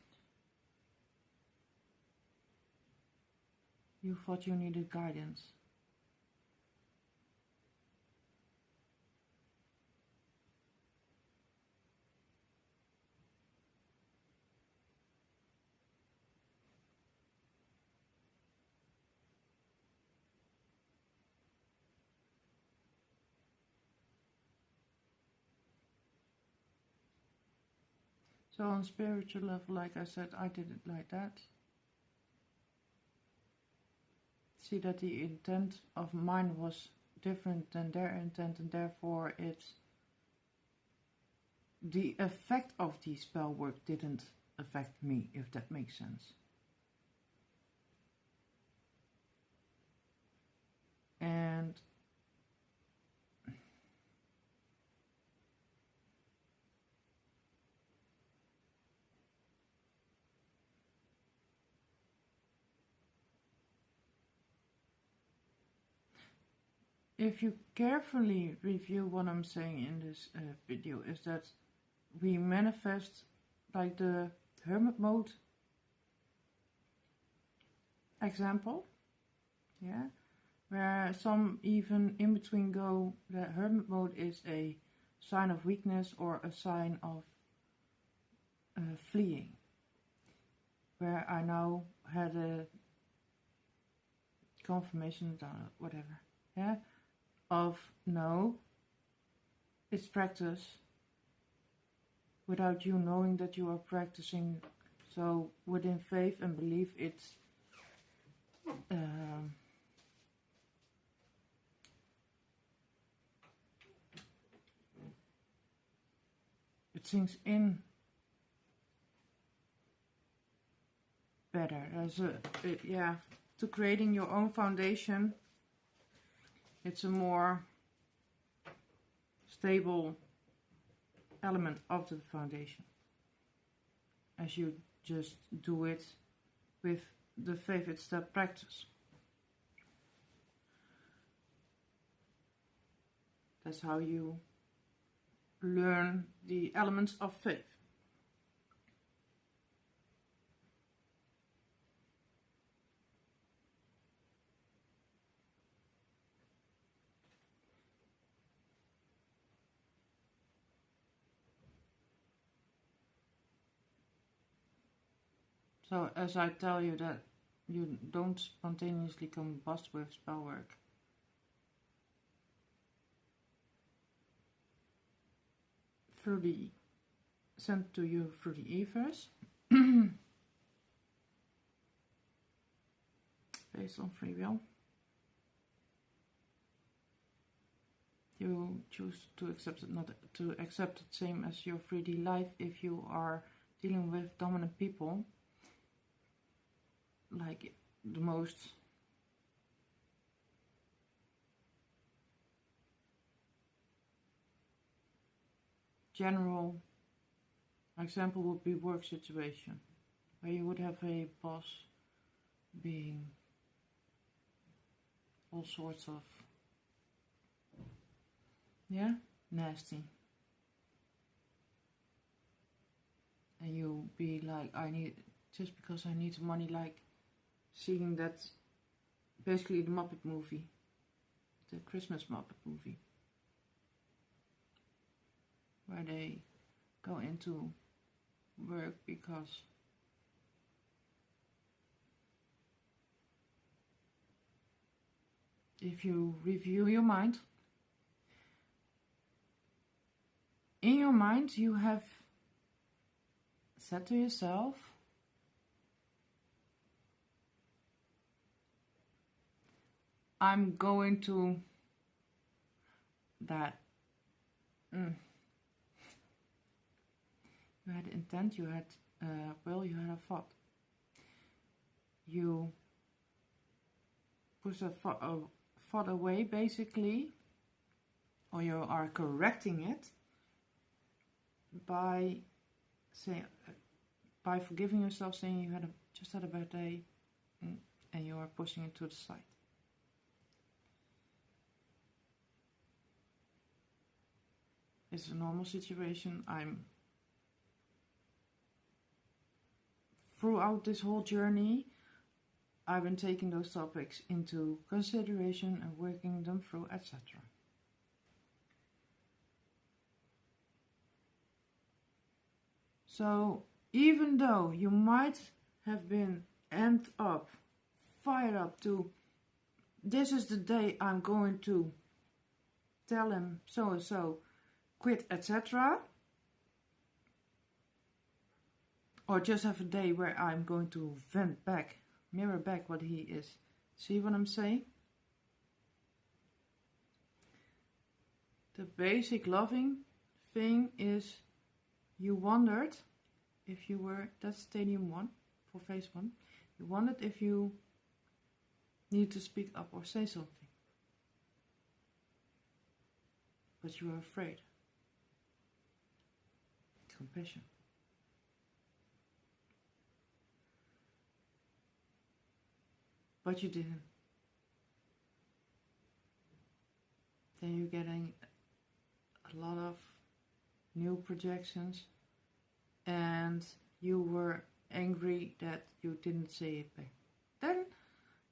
you thought you needed guidance. So on spiritual level, like I said, I did it like that. See that the intent of mine was different than their intent, and therefore the effect of the spell work didn't affect me, if that makes sense. And if you carefully review what I'm saying in this video, is that we manifest like the hermit mode example, yeah, where some even in between go, the hermit mode is a sign of weakness or a sign of fleeing, where I now had a confirmation, whatever, yeah, of no, it's practice without you knowing that you are practicing. So within faith and belief, it's it sinks in better. There's to creating your own foundation. It's a more stable element of the foundation, as you just do it with the favorite step practice. That's how you learn the elements of faith. So as I tell you that you don't spontaneously combust with spell work. Sent to you through the ethers. Based on free will. You choose to accept it, not to accept it same as your 3D life if you are dealing with dominant people. Like the most general example would be work situation, where you would have a boss being all sorts of nasty, and you be like, I need, just because I need money, like seeing that basically the Muppet movie, the Christmas Muppet movie, where they go into work because if you review your mind, in your mind you have said to yourself, I'm going to that. You had intent, you had will, you had a thought. You push a thought away basically, or you are correcting it by saying, by forgiving yourself, saying you just had a bad day, and you are pushing it to the side. It's a normal situation. Throughout this whole journey, I've been taking those topics into consideration and working them through, etc. So even though you might have been amped up, fired up to, this is the day I'm going to tell him so and so, quit, etc. Or just have a day where I'm going to vent back, mirror back what he is. See what I'm saying? The basic loving thing is, you wondered if you were, that's stadium 1 for phase 1. You wondered if you need to speak up or say something. But you were afraid. Compassion. But you didn't. Then you're getting a lot of new projections, and you were angry that you didn't say it back. Then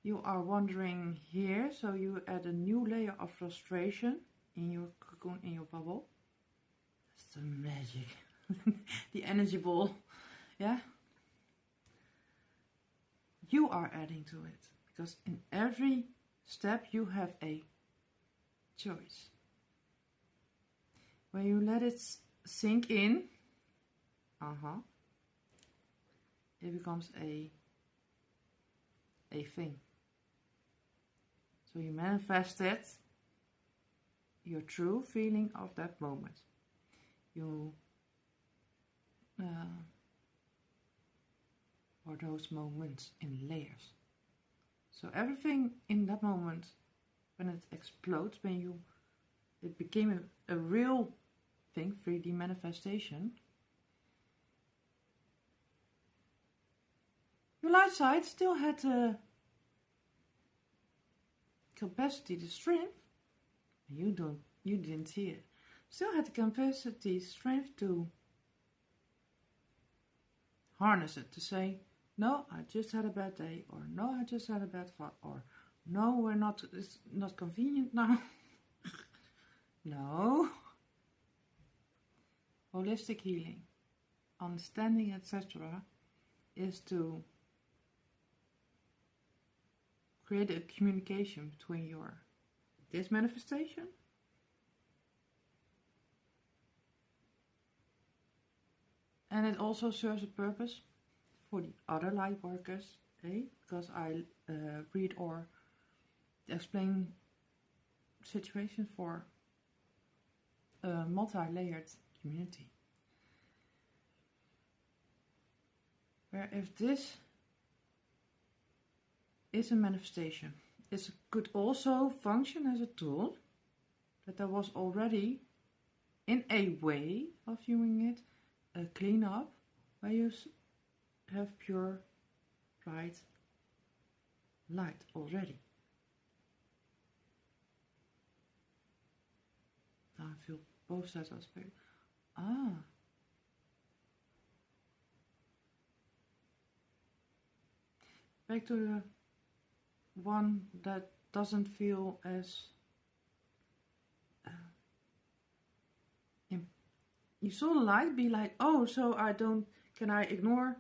you are wandering here, so you add a new layer of frustration in your cocoon, in your bubble. That's the magic. The energy ball. Yeah? You are adding to it. Because in every step you have a choice. When you let it sink in, it becomes a thing. So you manifested your true feeling of that moment. You or those moments in layers. So everything in that moment, when it explodes, it became a real thing, 3D manifestation. Your light side still had the capacity, the strength. You didn't see it. Still had the capacity, strength to harness it, to say, no, I just had a bad day, or no, I just had a bad thought, or no, it's not convenient now. No. Holistic healing, understanding, etc. is to create a communication between this manifestation and it also serves a purpose for the other light workers, because I read or explain situations for a multi-layered community. Where if this is a manifestation, it could also function as a tool, that there was already, in a way of viewing it, a cleanup where you have pure, bright light already. Now I feel both sides of the spirit. Back to the one that doesn't feel as you saw the light, be like, oh, so can I ignore?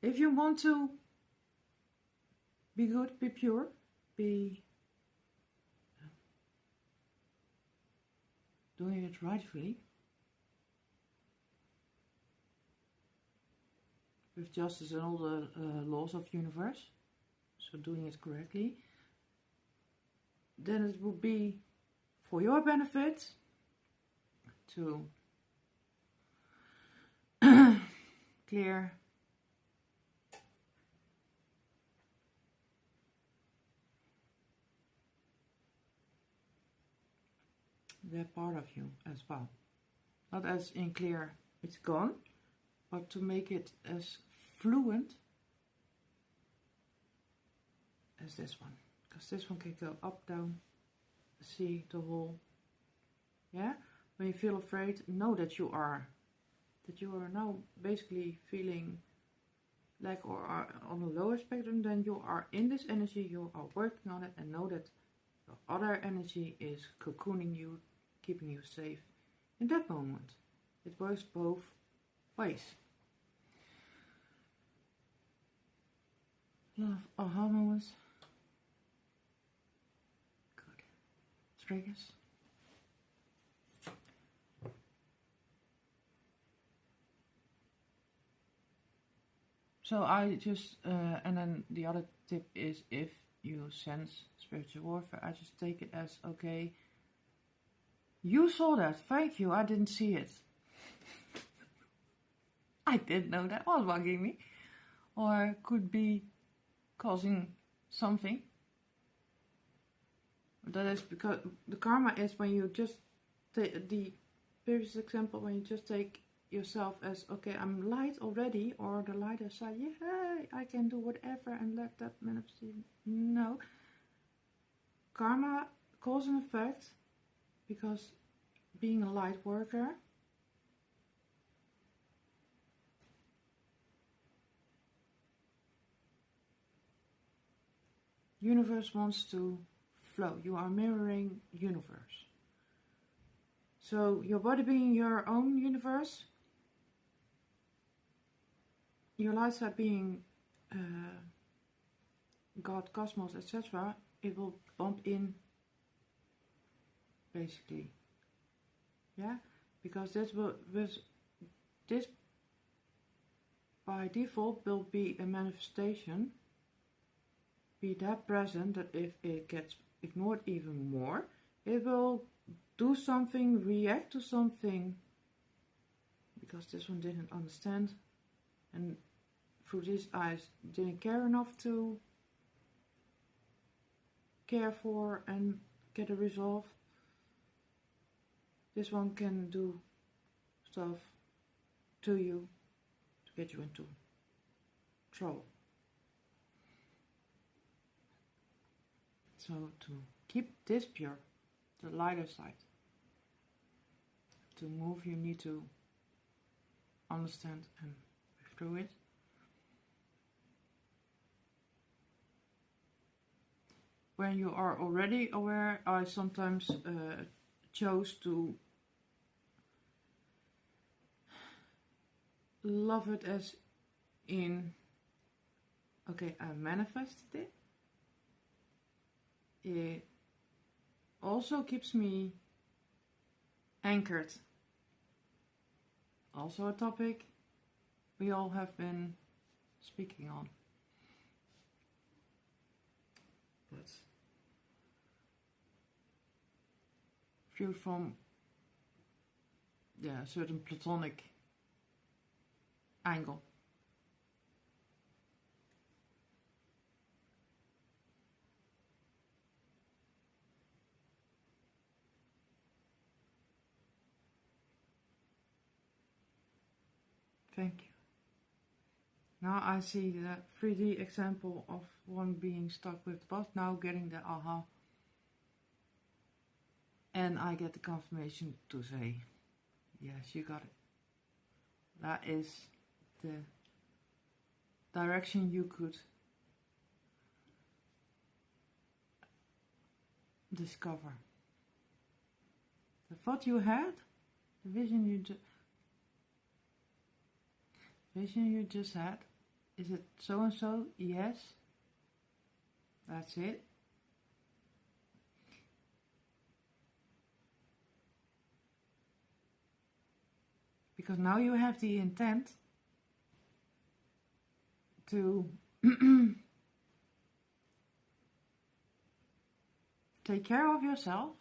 If you want to be good, be pure, be doing it rightfully, with justice and all the laws of the universe, so doing it correctly, then it would be for your benefit to clear that part of you as well. Not as in clear, it's gone, but to make it as fluent as this one. Because this one can go up, down, see the whole. Yeah? When you feel afraid, know that you are now basically feeling like or are on a lower spectrum, then you are in this energy, you are working on it, and know that the other energy is cocooning you, keeping you safe in that moment. It works both ways. Love aha moments. Good. Triggers. So I just, and then the other tip is, if you sense spiritual warfare, I just take it as, okay, you saw that, thank you, I didn't see it. I didn't know that was bugging me. Or could be causing something. That is because the karma is when you just take the previous example, when you just take yourself as, okay, I'm light already, or the lighter side, yeah, I can do whatever and let that manifest. No. Karma, cause and effect, because being a light worker, universe wants to flow. You are mirroring universe. So your body being your own universe, your light side being God, cosmos, etc., it will bump in, basically. Yeah, because this by default will be a manifestation. Be that present that if it gets ignored even more, it will do something, react to something, because this one didn't understand, and through these eyes didn't care enough to care for and get a resolve. This one can do stuff to you to get you into trouble. So to keep this pure, the lighter side, to move, you need to understand and move through it. When you are already aware, I sometimes chose to love it as in, okay, I manifested it. It also keeps me anchored. Also a topic we all have been speaking on. But viewed from a certain platonic angle. Thank you. Now I see the 3D example of one being stuck with the bus, now getting the aha. And I get the confirmation to say, yes, you got it. That is the direction you could discover. The thought you had, the vision you just had, is it so and so? Yes. That's it. Because now you have the intent to take care of yourself,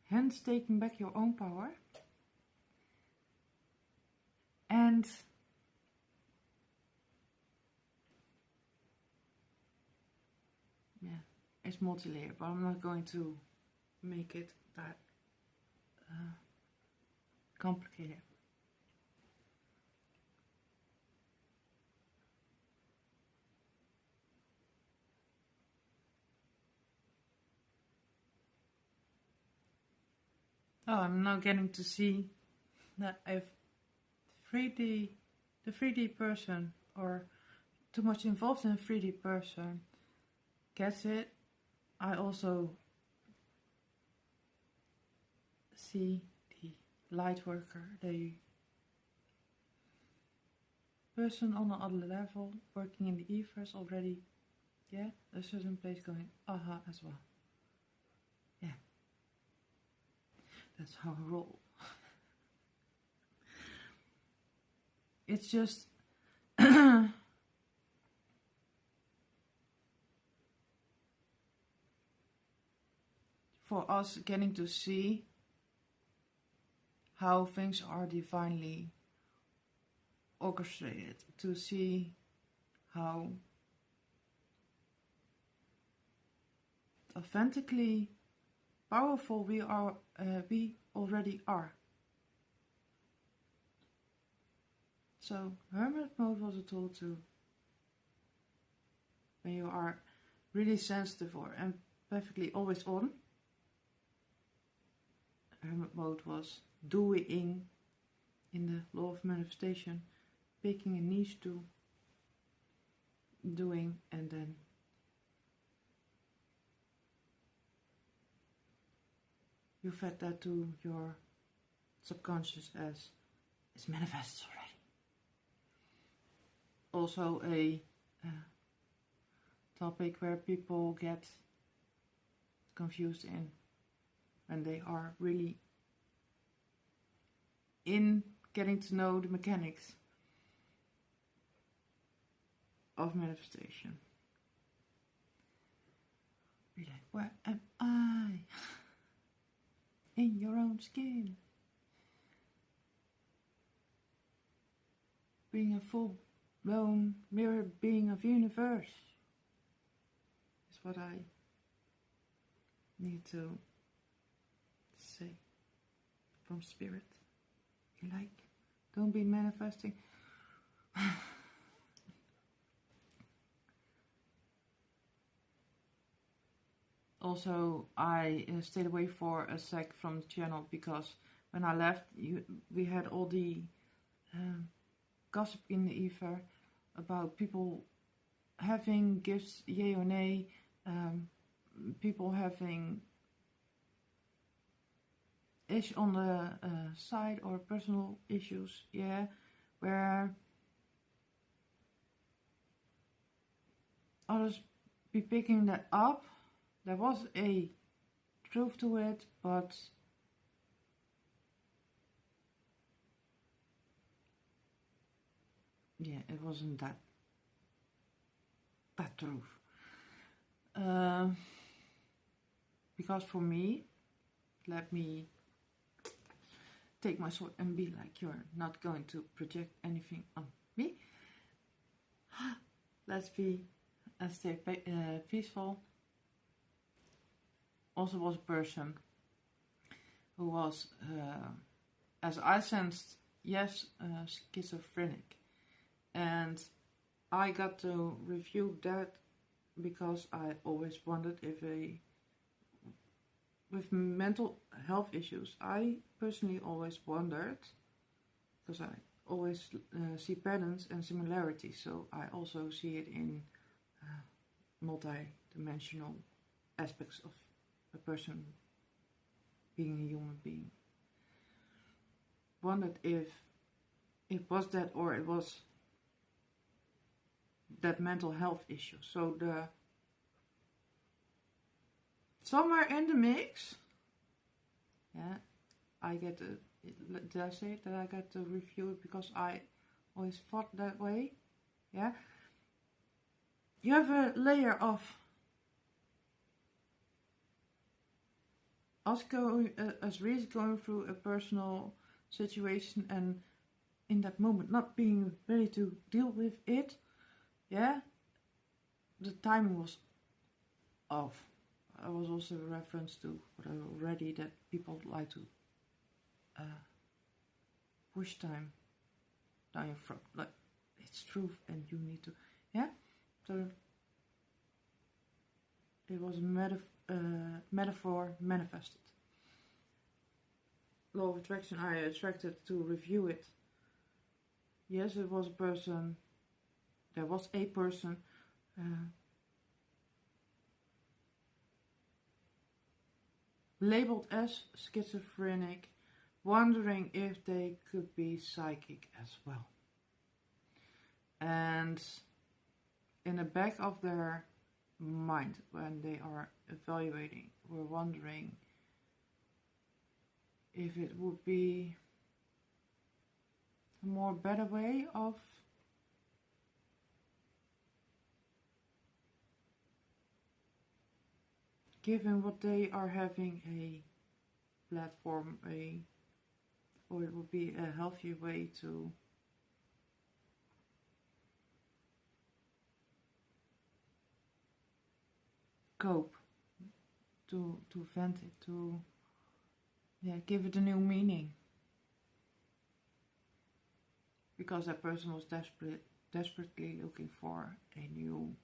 hence taking back your own power, and it's multi-layered, but I'm not going to make it that complicated. Oh, I'm now getting to see that if the 3D person, or too much involved in a 3D person, gets it, I also see the light worker, the person on another level working in the ethers already, a certain place going, aha, as well. Yeah. That's how I roll. It's just for us getting to see how things are divinely orchestrated, to see how authentically powerful we already are. So hermit mode was a tool to, when you are really sensitive or empathically always on, hermit mode was doing in the law of manifestation, picking a niche to doing, and then you fed that to your subconscious as it's manifested already. Also a topic where people get confused in when they are really in getting to know the mechanics of manifestation. Be like, where am I? In your own skin. Being a full-blown mirror being of universe is what I need to say from spirit. You like, don't be manifesting. Also, I stayed away for a sec from the channel because when I left, we had all the gossip in the ether about people having gifts, yay or nay, people having ish on the side or personal issues, where others be picking that up. There was a truth to it, but yeah, it wasn't that truth. Because for me, let me take my sword and be like, you're not going to project anything on me. Let's be and stay peaceful. Also was a person who was, as I sensed, yes, schizophrenic. And I got to review that because I always wondered if with mental health issues, I personally always wondered, because I always see patterns and similarities, so I also see it in multi-dimensional aspects of a person being a human being. Wondered if it was that, or it was that mental health issue. So somewhere in the mix, yeah, I get to, did I say that I got to review it because I always thought that way? Yeah. You have a layer of us really going through a personal situation, and in that moment not being ready to deal with it. Yeah, the timing was off. I was also a reference to what I already, that people like to push time down your throat, like it's truth and you need to, yeah. So it was a metaphor manifested. Law of attraction, I attracted to review it. Yes, it was a person. There was a person labeled as schizophrenic, wondering if they could be psychic as well. And in the back of their mind, when they are evaluating, we're wondering if it would be a more better way of given what they are having a platform, or it would be a healthier way to cope, to vent it, to give it a new meaning. Because that person was desperately looking for a new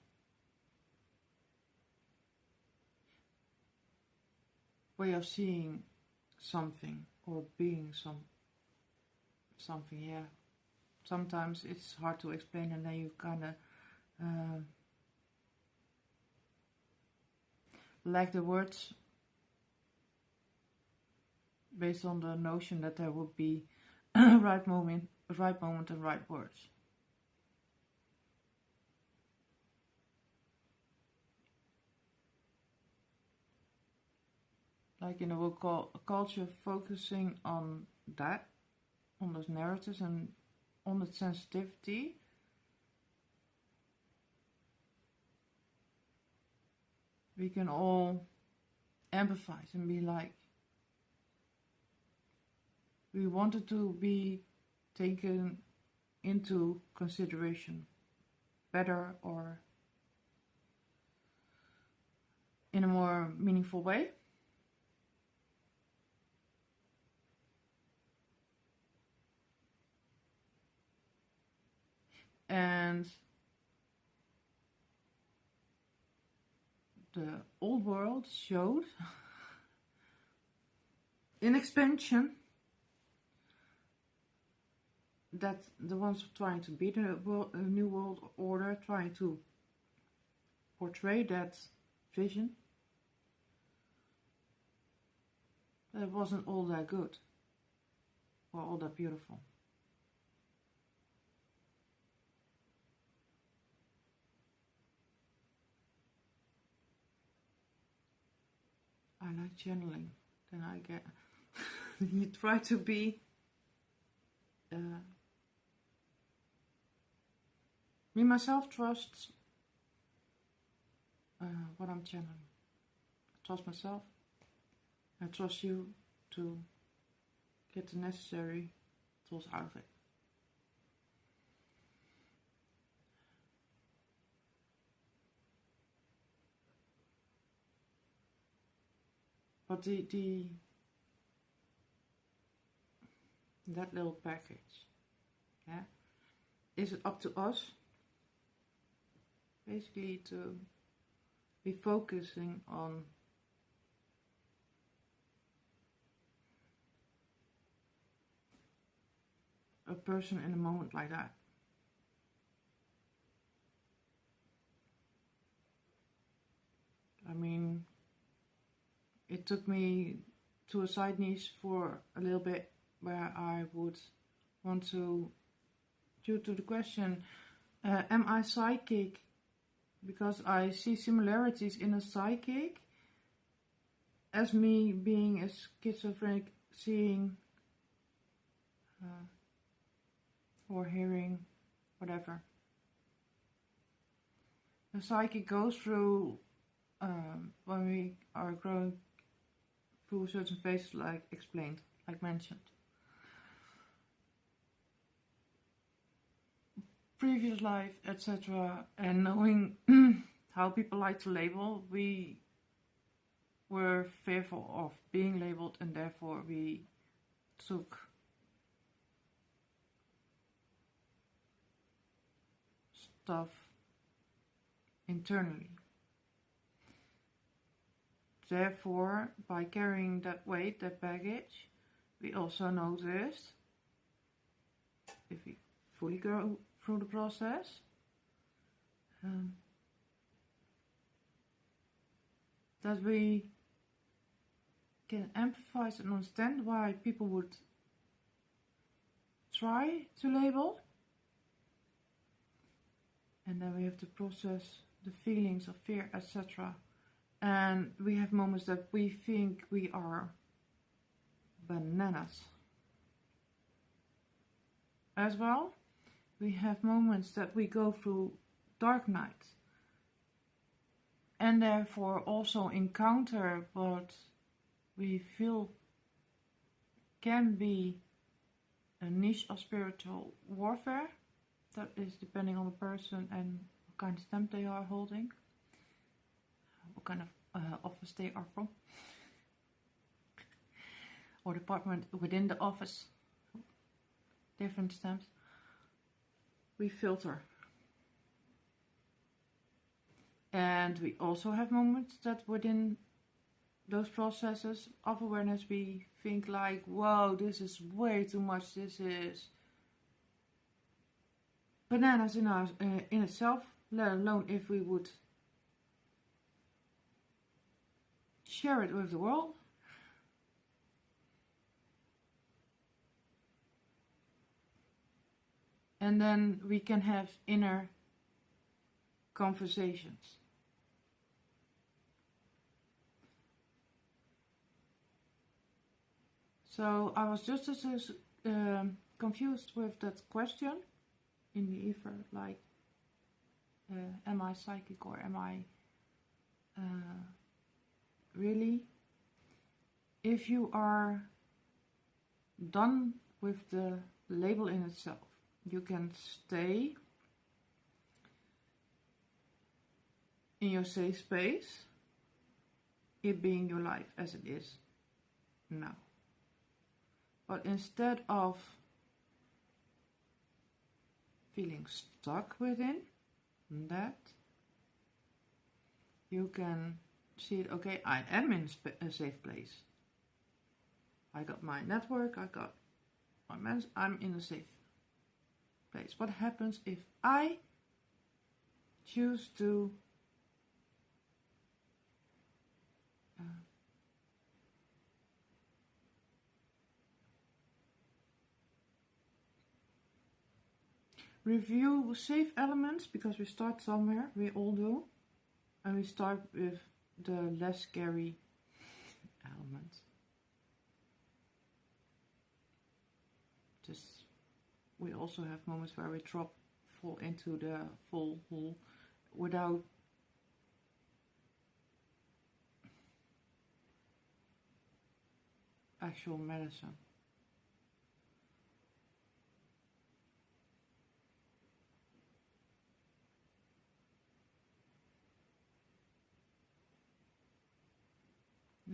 way of seeing something or being something. Yeah, sometimes it's hard to explain, and then you kind of lack the words based on the notion that there would be right moment and right words. Like in the world culture, focusing on that, on those narratives and on the sensitivity, we can all empathize and be like, we wanted to be taken into consideration better or in a more meaningful way. And the old world showed in expansion that the ones trying to beat a new world order, trying to portray that vision, that it wasn't all that good or all that beautiful. like channeling. Then I get you try to be me myself trusts what I'm channeling. I trust myself. I trust you to get the necessary tools out of it. But that little package, yeah, is it up to us basically to be focusing on a person in a moment like that? I mean, it took me to a side niche for a little bit where I would want to, due to the question, am I psychic? Because I see similarities in a psychic as me being a schizophrenic, seeing or hearing, whatever. The psychic goes through, when we are growing through certain phases, like explained, like mentioned. Previous life, etc. And knowing how people like to label, we were fearful of being labeled, and therefore we took stuff internally. Therefore, by carrying that weight, that baggage, we also noticed, if we fully go through the process, that we can empathize and understand why people would try to label, and then we have to process the feelings of fear, etc. And we have moments that we think we are bananas. As well, we have moments that we go through dark nights, and therefore also encounter what we feel can be a niche of spiritual warfare. That is depending on the person and what kind of stamp they are holding, what kind of office they are from, or department within the office. Different stamps. We filter. And we also have moments that within those processes of awareness we think like, whoa, this is way too much, this is bananas in itself, let alone if we would share it with the world. And then we can have inner conversations. So I was just as confused with that question in the ether, like, am I psychic or am I really? If you are done with the label in itself, you can stay in your safe space, it being your life as it is now. But instead of feeling stuck within that, you can see it, okay, I am in a safe place. I got my network, I got my I'm in a safe place. What happens if I choose to review safe elements, because we start somewhere, we all do, and we start with the less scary element. Just, we also have moments where we fall into the full hole without actual medicine.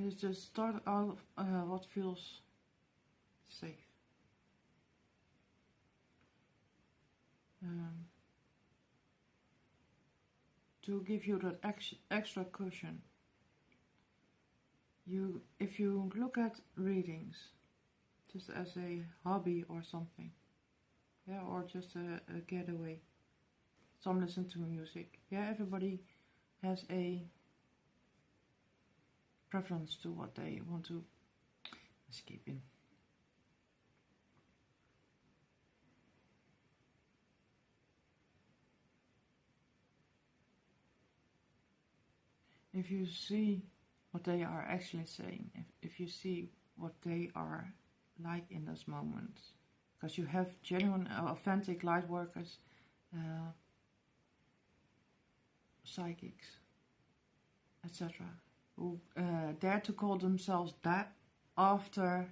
Let's just start out what feels safe. To give you that extra cushion. If you look at readings just as a hobby or something, yeah, or just a getaway. Some listen to music. Yeah, everybody has a preference to what they want to escape in. If you see what they are actually saying, if you see what they are like in those moments, because you have genuine, authentic light workers, psychics, etc., who dare to call themselves that after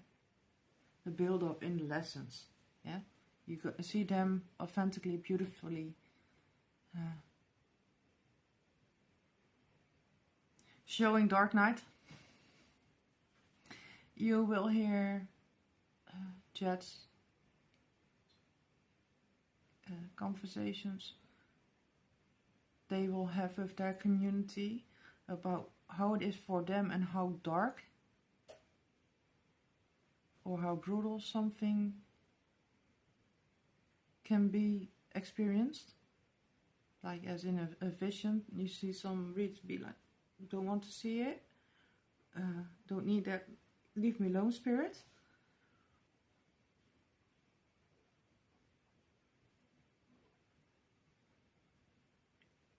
the build-up in the lessons. Yeah, you see them authentically, beautifully showing dark night. You will hear chats, conversations they will have with their community about how it is for them and how dark or how brutal something can be experienced. Like as in a vision, you see some reads be like, don't want to see it, don't need that, leave me alone, spirit.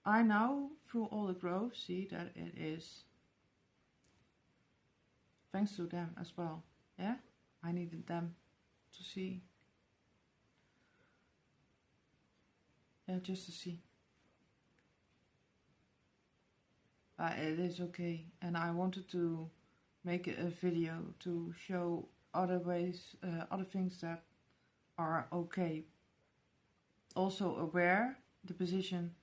I now, through all the growth, see that it is thanks to them as well. Yeah, I needed them to see. Yeah, just to see. It is okay, and I wanted to make a video to show other ways, other things that are okay. Also aware the position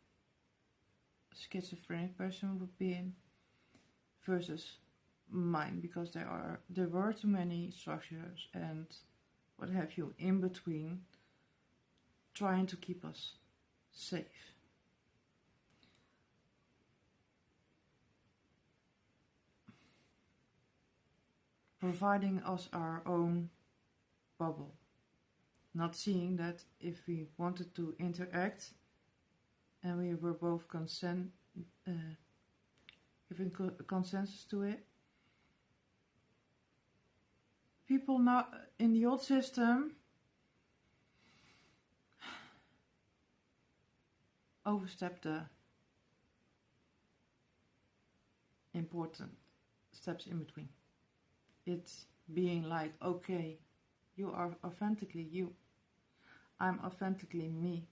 a schizophrenic person would be in versus mine, because there were too many structures and what have you in between trying to keep us safe. Providing us our own bubble. Not seeing that if we wanted to interact and we were both giving consensus to it. People now in the old system overstep the important steps in between. It's being like, okay, you are authentically you. I'm authentically me.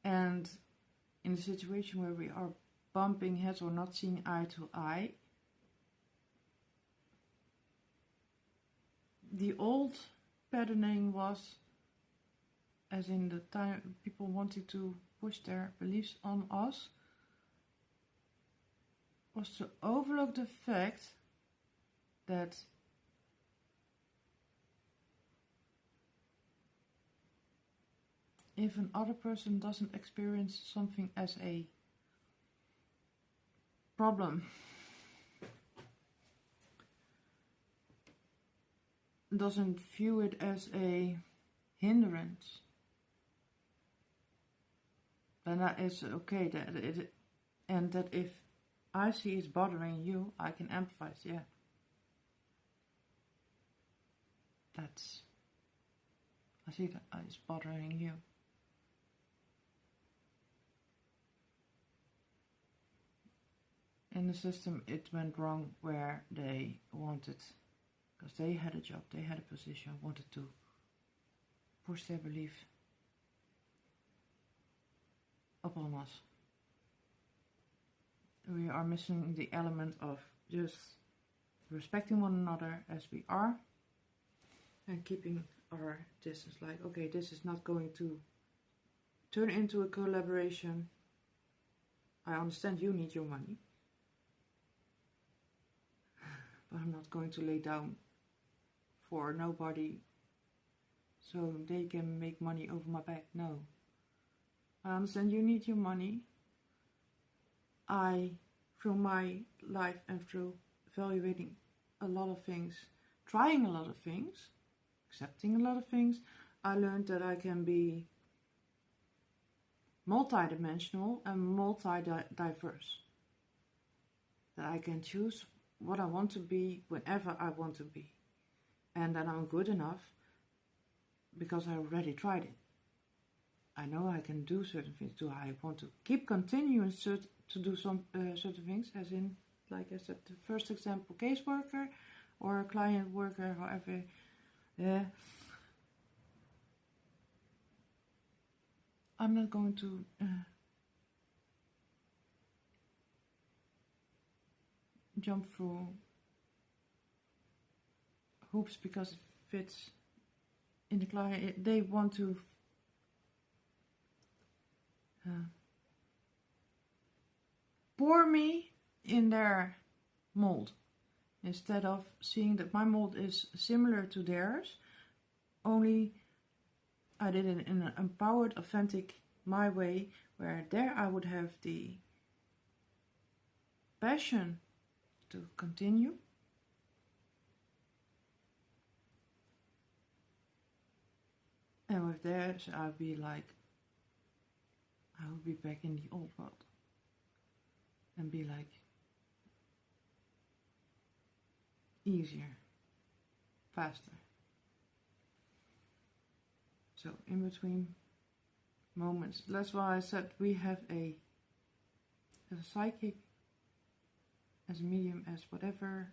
And in a situation where we are bumping heads or not seeing eye to eye, the old patterning was, as in the time people wanted to push their beliefs on us, was to overlook the fact that if an other person doesn't experience something as a problem, doesn't view it as a hindrance, then that is okay. And that if I see it's bothering you, I can empathize. Yeah, I see that it's bothering you. in the system it went wrong where they wanted, because they had a job, they had a position, wanted to push their belief upon us. We are missing the element of just respecting one another as we are and keeping our distance. Like, okay, this is not going to turn into a collaboration. I understand you need your money, but I'm not going to lay down for nobody so they can make money over my back. No. I understand you need your money. Through my life and through evaluating a lot of things, trying a lot of things, accepting a lot of things, I learned that I can be multidimensional and multi-diverse. That I can choose what I want to be whenever I want to be. And that I'm good enough because I already tried it. I know I can do certain things. Do I want to keep continuing to do some certain things, as in, like I said, the first example, caseworker or client worker, however. Yeah. I'm not going to jump through hoops because it fits in the client. They want to pour me in their mold instead of seeing that my mold is similar to theirs, only I did it in an empowered, authentic, my way, where there I would have the passion to continue, and with theirs I'll be like, I will be back in the old world and be like easier, faster. So in between moments, that's why I said we have as a psychic, as a medium, as whatever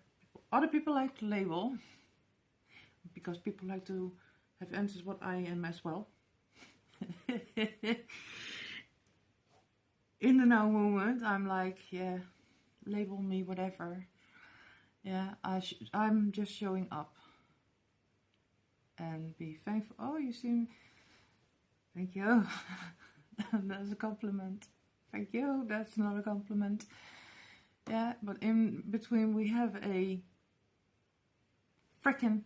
other people like to label, because people like to have answers what I am as well. In the now moment, I'm like, yeah, label me whatever. Yeah, I'm just showing up. And be thankful. Oh, you seem... Thank you. That's a compliment. Thank you. That's not a compliment. Yeah, but in between we have a freaking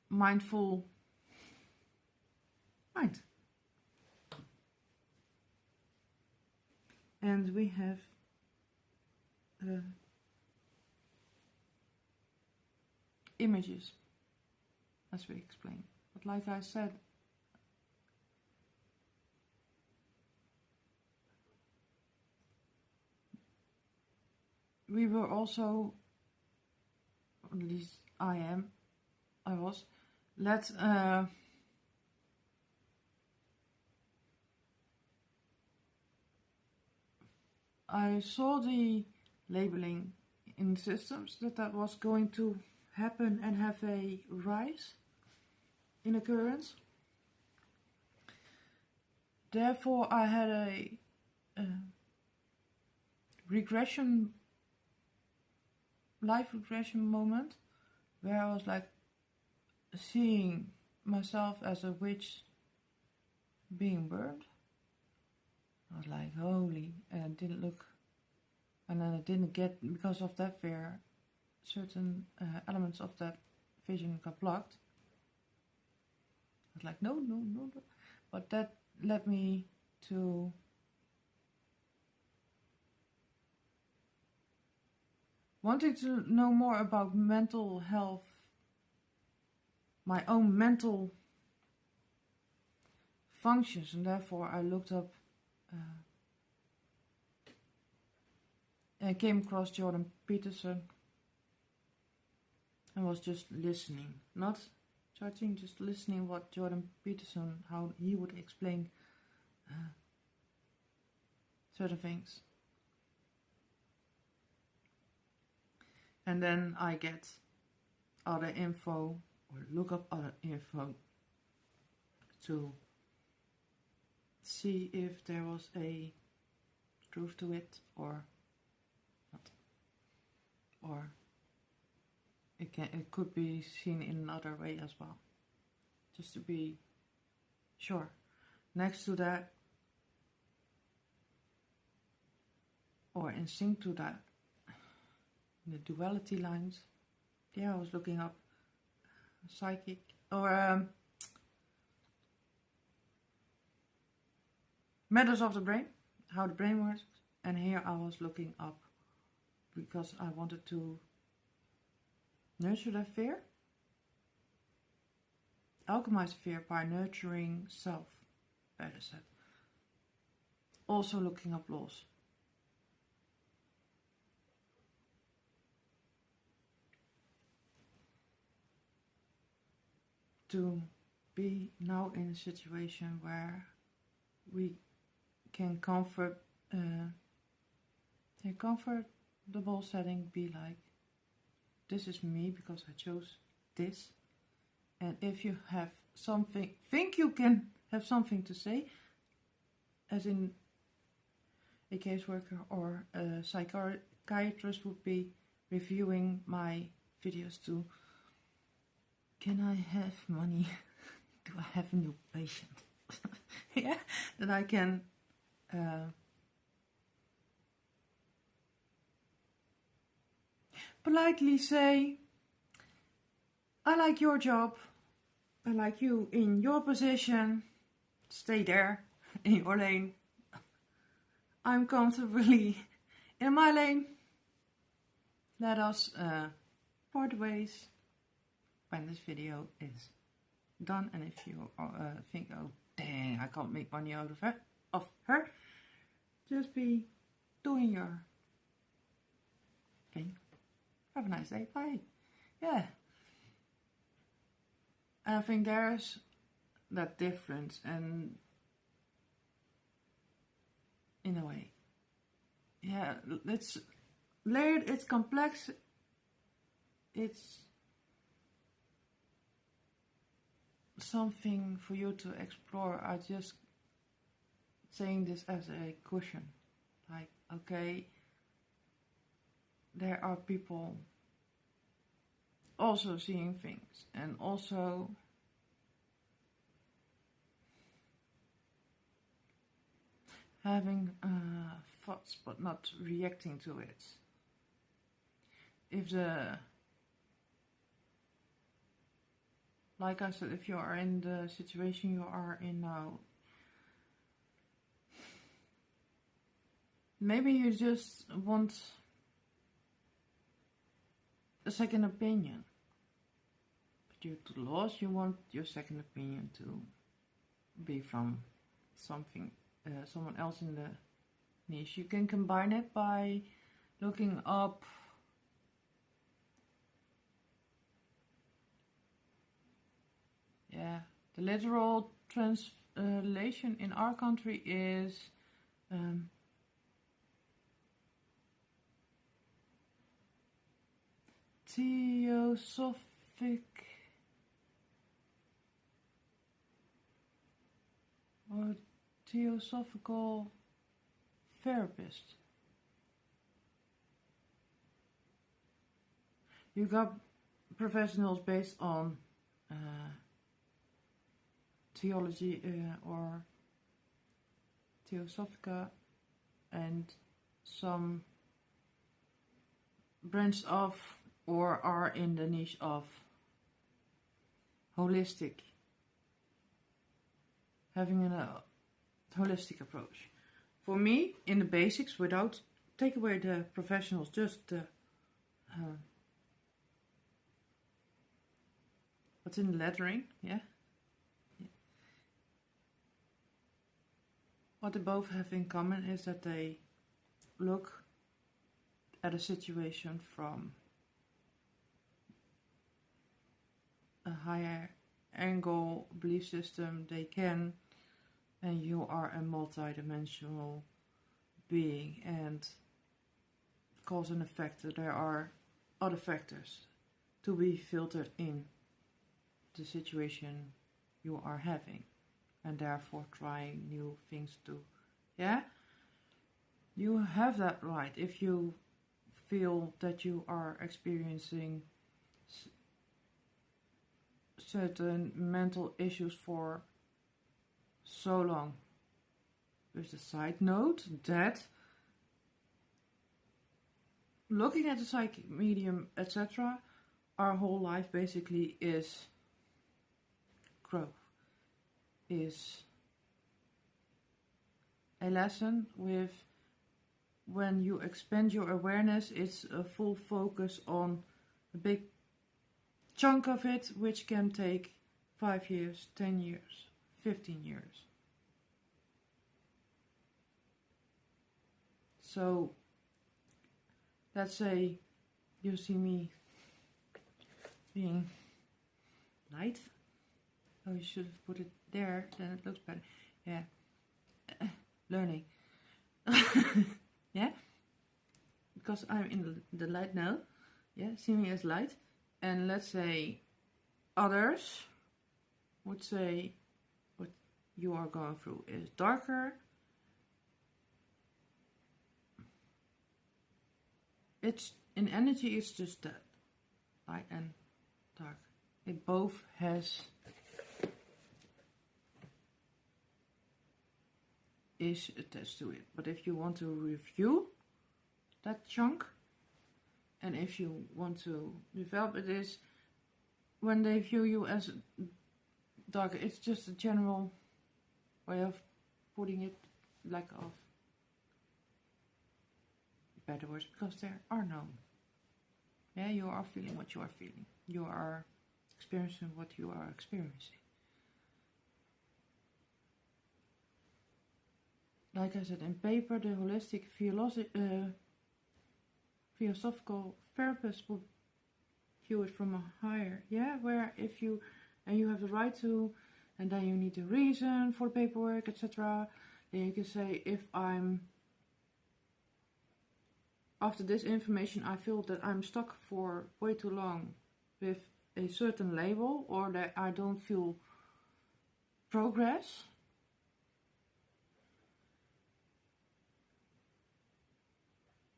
mindful mind. And we have images, as we explained. But like I said, we were also, at least I was, I saw the labeling in systems that was going to happen and have a rise in occurrence. Therefore, I had a life regression moment where I was like seeing myself as a witch being burned. I was like, holy, and I didn't look, and then I didn't get, because of that fear, certain elements of that vision got blocked. I was like, no. But that led me to wanting to know more about mental health, my own mental functions, and therefore I looked up and came across Jordan Peterson and was just listening, not judging, just listening what Jordan Peterson, how he would explain certain things. And then I get other info or look up other info to see if there was a truth to it or not. Or it could be seen in another way as well. Just to be sure. Next to that, or in sync to that, the duality lines. Yeah, I was looking up psychic or matters of the brain, how the brain works, and here I was looking up because I wanted to nurture that fear, alchemize fear by nurturing self, better said. Also looking up laws. To be now in a situation where we can comfortable setting, be like, this is me because I chose this. And if you have something, think you can have something to say, as in a caseworker or a psychiatrist would be reviewing my videos to, can I have money? Do I have a new patient? Yeah, that I can politely say, I like your job, I like you in your position, stay there in your lane. I'm comfortably in my lane. Let us part ways when this video is done. And if you think, oh dang, I can't make money out of her, just be doing your thing. Have a nice day, bye. Yeah. And I think there's that difference, and in a way, yeah, it's layered, it's complex, it's something for you to explore. I just saying this as a cushion, like, okay, there are people also seeing things and also having thoughts but not reacting to it. If like I said, if you are in the situation you are in now, maybe you just want a second opinion. But due to the laws, you want your second opinion to be from someone else in the niche. You can combine it by looking up the literal translation in our country is theosophic or theosophical therapist. You got professionals based on theology or theosophica, and some branch of or are in the niche of holistic, having a holistic approach. For me, in the basics, without take away the professionals, just the what's in the lettering, yeah. What they both have in common is that they look at a situation from a higher angle belief system. They can, and you are a multi-dimensional being, and cause and effect. There are other factors to be filtered in the situation you are having, and therefore trying new things to, yeah? You have that right. If you feel that you are experiencing certain mental issues for so long. With a side note that looking at the psychic medium, etc., our whole life basically is growth, is a lesson with, when you expand your awareness, it's a full focus on a big chunk of it, which can take 5 years, 10 years, 15 years. So let's say you see me being light. Oh, you should have put it there, then it looks better. Yeah. Learning. Yeah? Because I'm in the light now. Yeah, see me as light. And let's say others would say what you are going through is darker. It's in energy, it's just that, light and dark. It both has is attached to it. But if you want to review that chunk, and if you want to develop it, is when they view you as darker, it's just a general way of putting it, lack of better words, because there are none. Yeah, you are feeling what you are feeling. You are experiencing what you are experiencing. Like I said, in paper, the holistic philosophical therapist will view it from a higher, yeah, where if you, and you have the right to, and then you need a reason for the paperwork, etc. Then you can say, if I'm, after this information, I feel that I'm stuck for way too long with a certain label, or that I don't feel progress.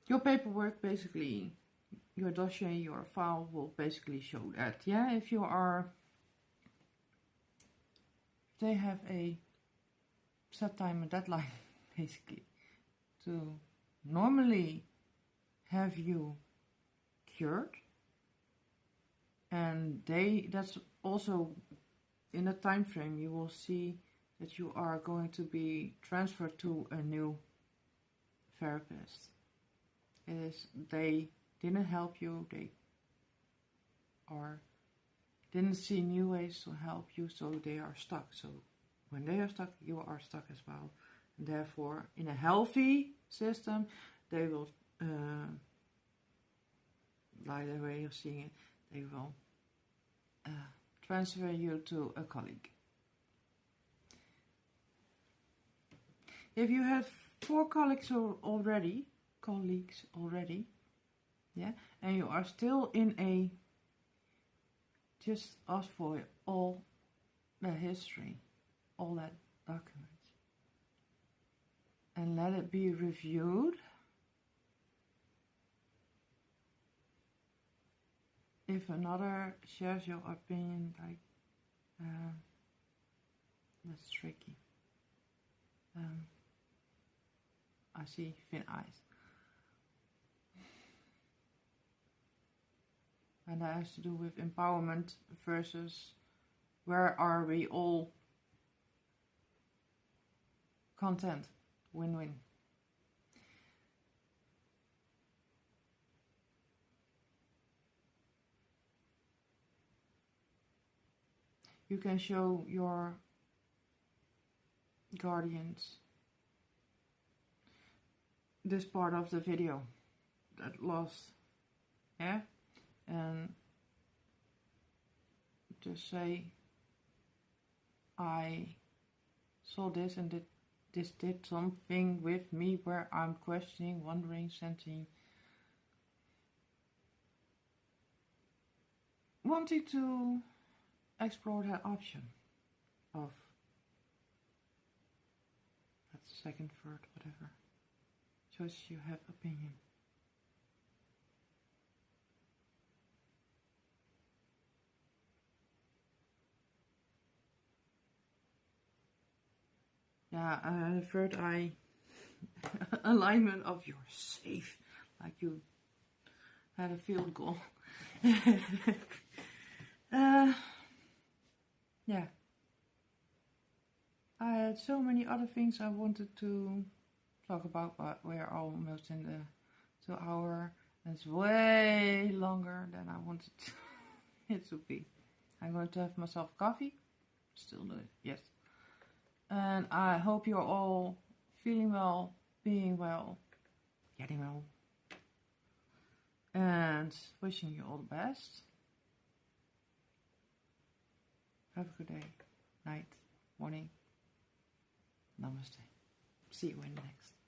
Your paperwork, basically, your dossier, your file will basically show that. Yeah, if you are, they have a set time and deadline, basically, to normally have you cured. And that's also in a time frame, you will see that you are going to be transferred to a new therapist. Is they didn't help you, they didn't see new ways to help you, so they are stuck. So when they are stuck, you are stuck as well. And therefore, in a healthy system, they will, by the way of seeing it, they will transfer you to a colleague. If you have 4 colleagues already, yeah, and you are still in a, just ask for all the history, all that documents, and let it be reviewed. If another shares your opinion, like, that's tricky. I see thin eyes. And that has to do with empowerment versus where are we all content, win-win. You can show your guardians this part of the video that lost, yeah, and just say, I saw this and this did something with me where I'm questioning, wondering, sensing. wanting to explore that option of that second, third, whatever choice you have opinion. Yeah, the third eye alignment of you're safe, like you had a field goal. Yeah. I had so many other things I wanted to talk about, but we're almost in the 2 hour. It's way longer than I wanted it to be. I'm going to have myself coffee. Still do it, yes. And I hope you're all feeling well, being well, getting well. And wishing you all the best. Have a good day, night, morning. Namaste. See you in the next.